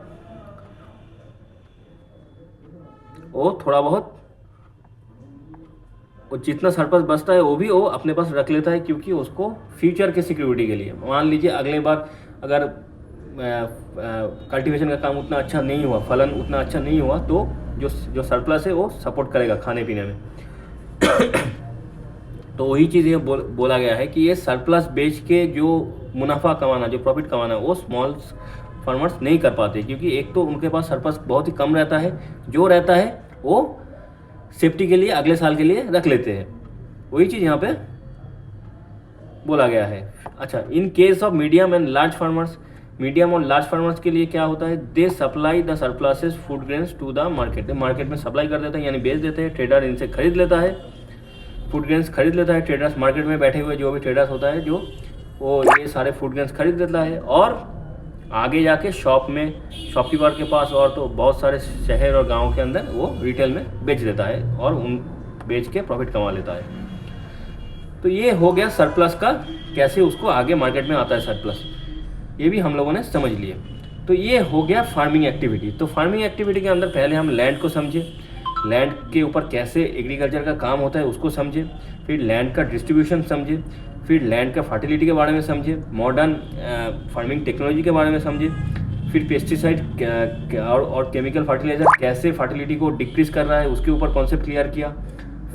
S1: वो थोड़ा बहुत, और जितना सरप्लस बचता है वो भी वो अपने पास रख लेता है, क्योंकि उसको फ्यूचर के सिक्योरिटी के लिए, मान लीजिए अगले बार अगर कल्टीवेशन का काम उतना अच्छा नहीं हुआ, फलन उतना अच्छा नहीं हुआ, तो जो सरप्लस है वो सपोर्ट करेगा खाने पीने में। तो वही चीज़ ये बोला गया है कि ये सरप्लस बेच के जो मुनाफा कमाना, जो प्रॉफिट कमाना, वो स्मॉल फार्मर्स नहीं कर पाते, क्योंकि एक तो उनके पास सरप्लस बहुत ही कम रहता है, जो रहता है वो सेफ्टी के लिए अगले साल के लिए रख लेते हैं। वही चीज़ यहाँ पे बोला गया है। अच्छा, in case of medium and large farmers, medium और लार्ज फार्मर्स के लिए क्या होता है, they supply the surpluses food grains to the market. Market में सप्लाई कर देते हैं, यानी बेच देते हैं। ट्रेडर इनसे खरीद लेता है, फूड ग्रेन्स खरीद लेता है। ट्रेडर्स मार्केट में बैठे हुए जो भी ट्रेडर्स होता है, जो वो ये सारे फूड ग्रेन्स खरीद लेता है, और आगे जाके शॉपकीपर के पास और तो बहुत सारे शहर और गाँव के अंदर वो रिटेल में बेच देता है, और उन बेच के प्रॉफिट कमा लेता है। तो ये हो गया सरप्लस का, कैसे उसको आगे मार्केट में आता है सरप्लस, ये भी हम लोगों ने समझ लिए। तो ये हो गया फार्मिंग एक्टिविटी। तो फार्मिंग एक्टिविटी के अंदर पहले हम लैंड को समझे, लैंड के ऊपर कैसे एग्रीकल्चर का काम होता है उसको समझे, फिर लैंड का डिस्ट्रीब्यूशन समझे, फिर लैंड का फर्टिलिटी के बारे में समझे, मॉडर्न फार्मिंग टेक्नोलॉजी के बारे में समझे, फिर पेस्टिसाइड और केमिकल फर्टिलाइजर कैसे फर्टिलिटी को डिक्रीज कर रहा है उसके ऊपर कॉन्सेप्ट क्लियर किया,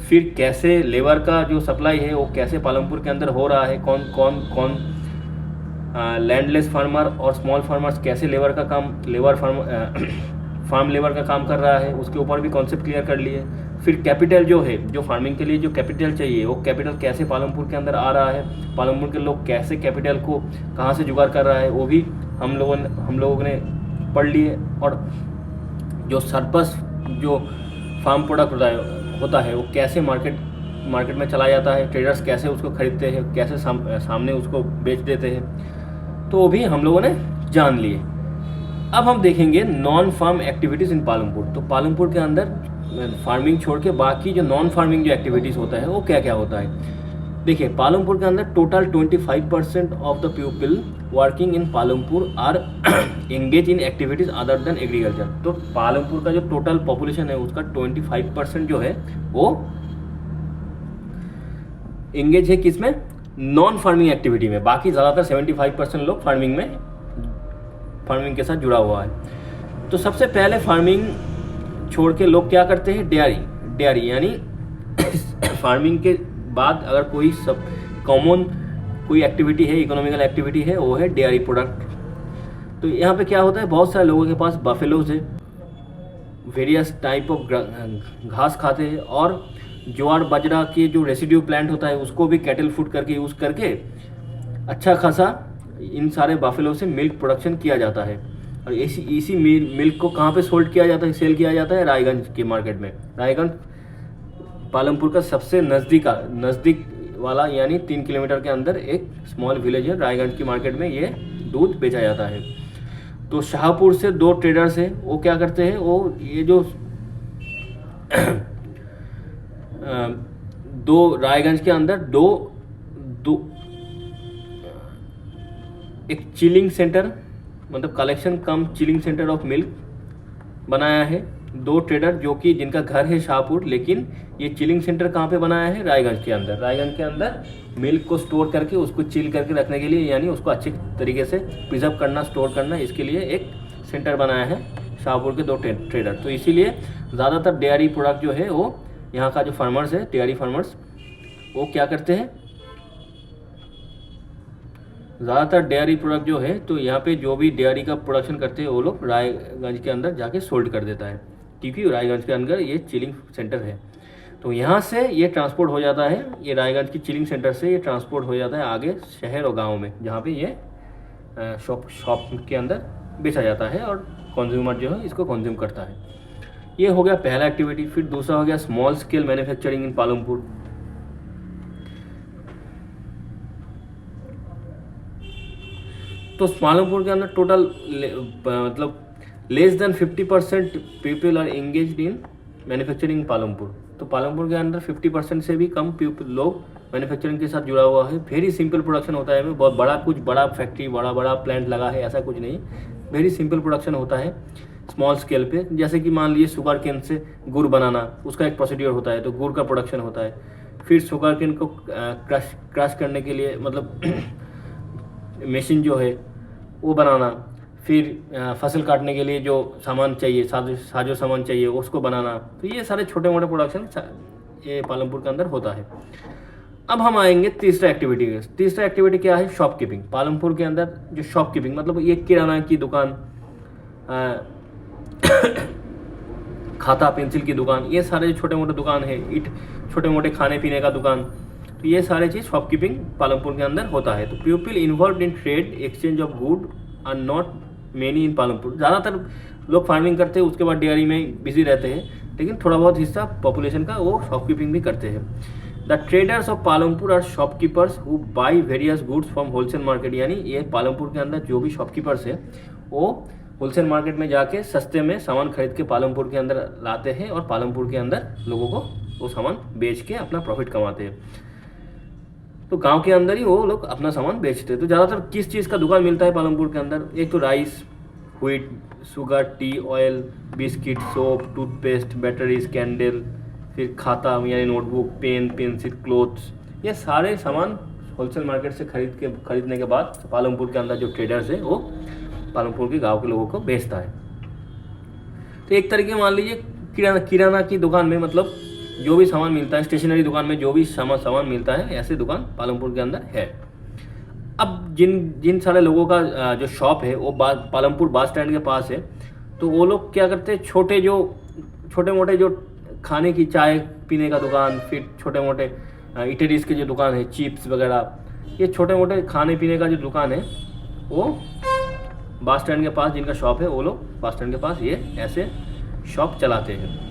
S1: फिर कैसे लेबर का जो सप्लाई है वो कैसे पालमपुर के अंदर हो रहा है, कौन लैंडलेस फार्मर और स्मॉल फार्मर्स कैसे फार्म लेबर का काम कर रहा है, उसके ऊपर भी कॉन्सेप्ट क्लियर कर लिए। फिर कैपिटल जो है, जो फार्मिंग के लिए जो कैपिटल चाहिए, वो कैपिटल कैसे पालमपुर के अंदर आ रहा है, पालमपुर के लोग कैसे कैपिटल को कहाँ से जुगाड़ कर रहा है, वो भी हम लोगों ने पढ़ लिए। और जो सरप्लस जो फार्म प्रोडक्ट होता है वो कैसे मार्केट मार्केट में चला जाता है, ट्रेडर्स कैसे उसको खरीदते हैं, कैसे सामने उसको बेच देते हैं, तो वो भी हम लोगों ने जान लिए। अब हम देखेंगे non farm activities in Palampur. तो पालमपुर के अंदर फार्मिंग छोड़ के बाकी जो नॉन फार्मिंग जो एक्टिविटीज़ होता है वो क्या क्या होता है। देखिए, पालमपुर के अंदर total 25% of the people working in Palampur are engage in activities other than agriculture. तो पालमपुर का जो टोटल पॉपुलेशन है उसका 25% जो है वो एंगेज है किसमें, नॉन फार्मिंग एक्टिविटी में। बाकी ज़्यादातर 75% लोग फार्मिंग के साथ जुड़ा हुआ है। तो सबसे पहले फार्मिंग छोड़ के लोग क्या करते हैं, डेयरी यानी फार्मिंग के बाद अगर कोई सब कॉमन कोई एक्टिविटी है, इकोनॉमिकल एक्टिविटी है, वो है डेयरी प्रोडक्ट। तो यहाँ पे क्या होता है, बहुत सारे लोगों के पास बफेलोज है, वेरियस टाइप ऑफ घास खाते हैं, और ज्वार बाजरा के जो रेसिड्यू प्लांट होता है उसको भी कैटल फूड करके यूज़ करके अच्छा खासा इन सारे बफेलो से मिल्क प्रोडक्शन किया जाता है। और इसी मिल्क को कहाँ पे सोल्ड किया जाता है, सेल किया जाता है, रायगंज के मार्केट में। रायगंज पालमपुर का सबसे नज़दीक वाला यानी 3 किलोमीटर के अंदर एक स्मॉल विलेज है, रायगंज की मार्केट में ये दूध बेचा जाता है। तो शाहपुर से 2 ट्रेडर्स हैं, वो क्या करते हैं, वो ये जो 2 रायगंज के अंदर दो एक चिलिंग सेंटर, मतलब collection come chilling centre of milk बनाया है। 2 ट्रेडर जो कि जिनका घर है शाहपुर, लेकिन ये चिलिंग सेंटर कहाँ पे बनाया है, रायगंज के अंदर। रायगंज के अंदर मिल्क को स्टोर करके उसको चिल करके रखने के लिए, यानी उसको अच्छे तरीके से प्रिजर्व करना, स्टोर करना, इसके लिए एक सेंटर बनाया है शाहपुर के 2 ट्रेडर। तो इसीलिए ज़्यादातर डेयरी प्रोडक्ट जो है वो यहाँ का जो फार्मर्स है, डेयरी फार्मर्स, वो क्या करते हैं, ज़्यादातर डेयरी प्रोडक्ट जो है, तो यहाँ पे जो भी डेयरी का प्रोडक्शन करते हैं वो लोग रायगंज के अंदर जाके सोल्ड कर देता है, क्योंकि रायगंज के अंदर ये चिलिंग सेंटर है। तो यहाँ से ये ट्रांसपोर्ट हो जाता है, ये रायगंज की चिलिंग सेंटर से ये ट्रांसपोर्ट हो जाता है आगे शहर और गाँव में, जहाँ पे ये शॉप के अंदर बेचा जाता है और कंज्यूमर जो है इसको कंज्यूम करता है। ये हो गया पहला एक्टिविटी। फिर दूसरा हो गया small scale manufacturing in Palampur. तो पालमपुर के अंदर टोटल मतलब less than 50% people are engaged in manufacturing in Palampur. तो पालमपुर के अंदर 50% से भी कम पीपल लोग मैन्युफैक्चरिंग के साथ जुड़ा हुआ है। वेरी सिंपल प्रोडक्शन होता है, बहुत बड़ा फैक्ट्री, बड़ा प्लांट लगा है, ऐसा कुछ नहीं। वेरी सिंपल प्रोडक्शन होता है स्मॉल स्केल पे। जैसे कि मान लीजिए शुगर केन से गुड़ बनाना, उसका एक प्रोसीड्योर होता है, तो गुड़ का प्रोडक्शन होता है। फिर शुगर केन को क्रश करने के लिए मतलब मशीन जो है वो बनाना, फिर फसल काटने के लिए जो सामान चाहिए, साजो सामान चाहिए, उसको बनाना। तो ये सारे छोटे मोटे प्रोडक्शन ये पालमपुर के अंदर होता है। अब हम आएंगे तीसरा एक्टिविटी क्या है, शॉपकीपिंग। पालमपुर के अंदर जो शॉपकीपिंग मतलब ये किराना की दुकान, खाता पेंसिल की दुकान, ये सारे जो छोटे मोटे दुकान है, छोटे मोटे खाने पीने का दुकान, तो ये सारे चीज़ शॉपकीपिंग पालमपुर के अंदर होता है। तो people involve in trade exchange of good are not many in Palampur. ज़्यादातर लोग फार्मिंग करते हैं, उसके बाद डेयरी में बिजी रहते हैं, लेकिन थोड़ा बहुत हिस्सा पॉपुलेशन का वो शॉपकीपिंग भी करते हैं। The traders of Palampur are shopkeepers who buy various goods from wholesale market. यानी ये पालमपुर के अंदर जो भी शॉपकीपर्स है वो होलसेल मार्केट में जाके सस्ते में सामान खरीद के पालमपुर के अंदर लाते हैं और पालमपुर के अंदर लोगों को वो सामान बेच के अपना प्रॉफिट कमाते हैं। तो गांव के अंदर ही वो लोग अपना सामान बेचते हैं। तो ज़्यादातर किस चीज़ का दुकान मिलता है पालमपुर के अंदर, एक तो rice, wheat, sugar, T, oil, biscuit, soap, toothpaste, batteries, candle, फिर खाता यानी नोटबुक, पेन, पेंसिल, क्लोथ्स, ये सारे सामान होलसेल मार्केट से खरीदने के बाद पालमपुर के अंदर जो ट्रेडर्स है वो पालमपुर के गांव के लोगों को बेचता है। तो एक तरीके मान लीजिए किराना की दुकान में मतलब जो भी सामान मिलता है, स्टेशनरी दुकान में जो भी सामान मिलता है, ऐसे दुकान पालमपुर के अंदर है। अब जिन सारे लोगों का जो शॉप है वो पालमपुर बस स्टैंड के पास है, तो वो लोग क्या करते हैं, छोटे मोटे जो खाने की, चाय पीने का दुकान, फिर छोटे मोटे इटरीज के जो दुकान है, चिप्स वगैरह, ये छोटे मोटे खाने पीने का जो दुकान है वो बस स्टैंड के पास जिनका शॉप है वो लोग बस स्टैंड के पास ये ऐसे शॉप चलाते हैं।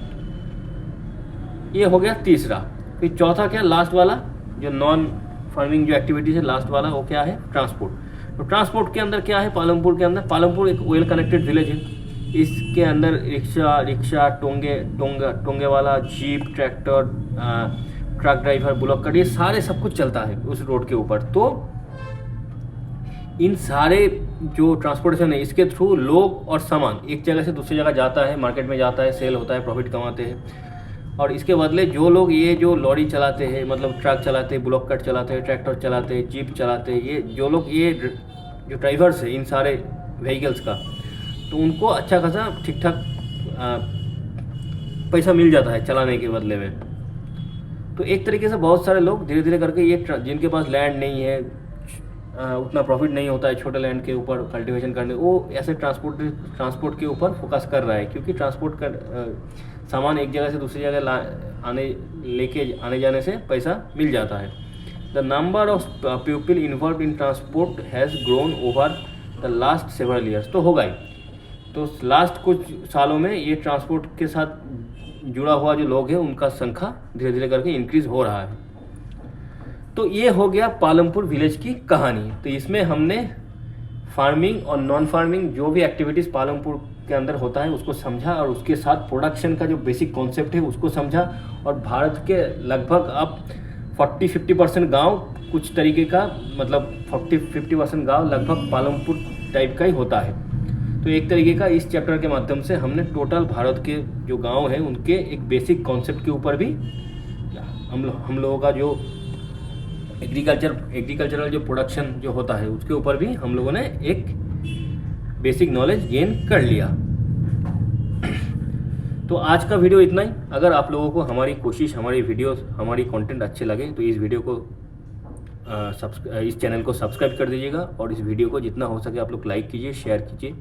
S1: ये हो गया तीसरा। फिर चौथा क्या, लास्ट वाला जो नॉन फार्मिंग जो एक्टिविटीज़ है, लास्ट वाला वो क्या है, ट्रांसपोर्ट। तो ट्रांसपोर्ट के अंदर क्या है, पालमपुर के अंदर, पालमपुर एक वेल कनेक्टेड विलेज है। इसके अंदर रिक्शा, टोंगे वाला, jeep, tractor, truck driver, block cut, ये सारे सब कुछ चलता है उस रोड के ऊपर। तो इन सारे जो ट्रांसपोर्टेशन है, इसके थ्रू लोग और सामान एक जगह से दूसरी जगह जाता है, मार्केट में जाता है, सेल होता है, प्रॉफिट कमाते हैं। और इसके बदले जो लोग ये जो लॉरी चलाते हैं, मतलब ट्रक चलाते हैं, ब्लॉक कट चलाते हैं, ट्रैक्टर चलाते हैं, जीप चलाते हैं, ये जो लोग, ये जो ड्राइवर्स है इन सारे व्हीकल्स का, तो उनको अच्छा खासा ठीक ठाक पैसा मिल जाता है चलाने के बदले में। तो एक तरीके से बहुत सारे लोग धीरे धीरे करके ये जिनके पास लैंड नहीं है, उतना प्रॉफिट नहीं होता है छोटे लैंड के ऊपर कल्टीवेशन करने, वो ऐसे ट्रांसपोर्ट के ऊपर फोकस कर रहा है, क्योंकि ट्रांसपोर्ट कर सामान एक जगह से दूसरी जगह लेके आने जाने से पैसा मिल जाता है। The number of people involve in transport has grown over the last several years. तो होगा ही, तो लास्ट कुछ सालों में ये ट्रांसपोर्ट के साथ जुड़ा हुआ जो लोग हैं उनका संख्या धीरे धीरे करके इंक्रीज हो रहा है। तो ये हो गया पालमपुर विलेज की कहानी। तो इसमें हमने फार्मिंग और नॉन फार्मिंग जो भी एक्टिविटीज़ पालमपुर के अंदर होता है उसको समझा, और उसके साथ प्रोडक्शन का जो बेसिक कॉन्सेप्ट है उसको समझा। और भारत के लगभग अब 40-50% गाँव कुछ तरीके का, मतलब 40-50% गाँव लगभग पालमपुर टाइप का ही होता है। तो एक तरीके का इस चैप्टर के माध्यम से हमने टोटल भारत के जो गांव हैं उनके एक बेसिक कॉन्सेप्ट के ऊपर भी हम लोगों का जो एग्रीकल्चरल जो प्रोडक्शन जो होता है उसके ऊपर भी हम लोगों ने एक बेसिक नॉलेज गेन कर लिया। तो आज का वीडियो इतना ही। अगर आप लोगों को हमारी कोशिश, हमारी वीडियोस, हमारी कंटेंट अच्छे लगे तो इस वीडियो को इस चैनल को सब्सक्राइब कर दीजिएगा, और इस वीडियो को जितना हो सके आप लोग लाइक कीजिए, शेयर कीजिए,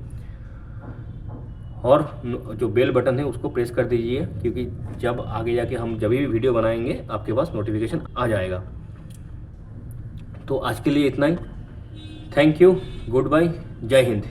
S1: और जो बेल बटन है उसको प्रेस कर दीजिए, क्योंकि जब आगे जाके हम जब भी वीडियो बनाएंगे आपके पास नोटिफिकेशन आ जाएगा। तो आज के लिए इतना ही। थैंक यू, गुड बाय, जय हिंद।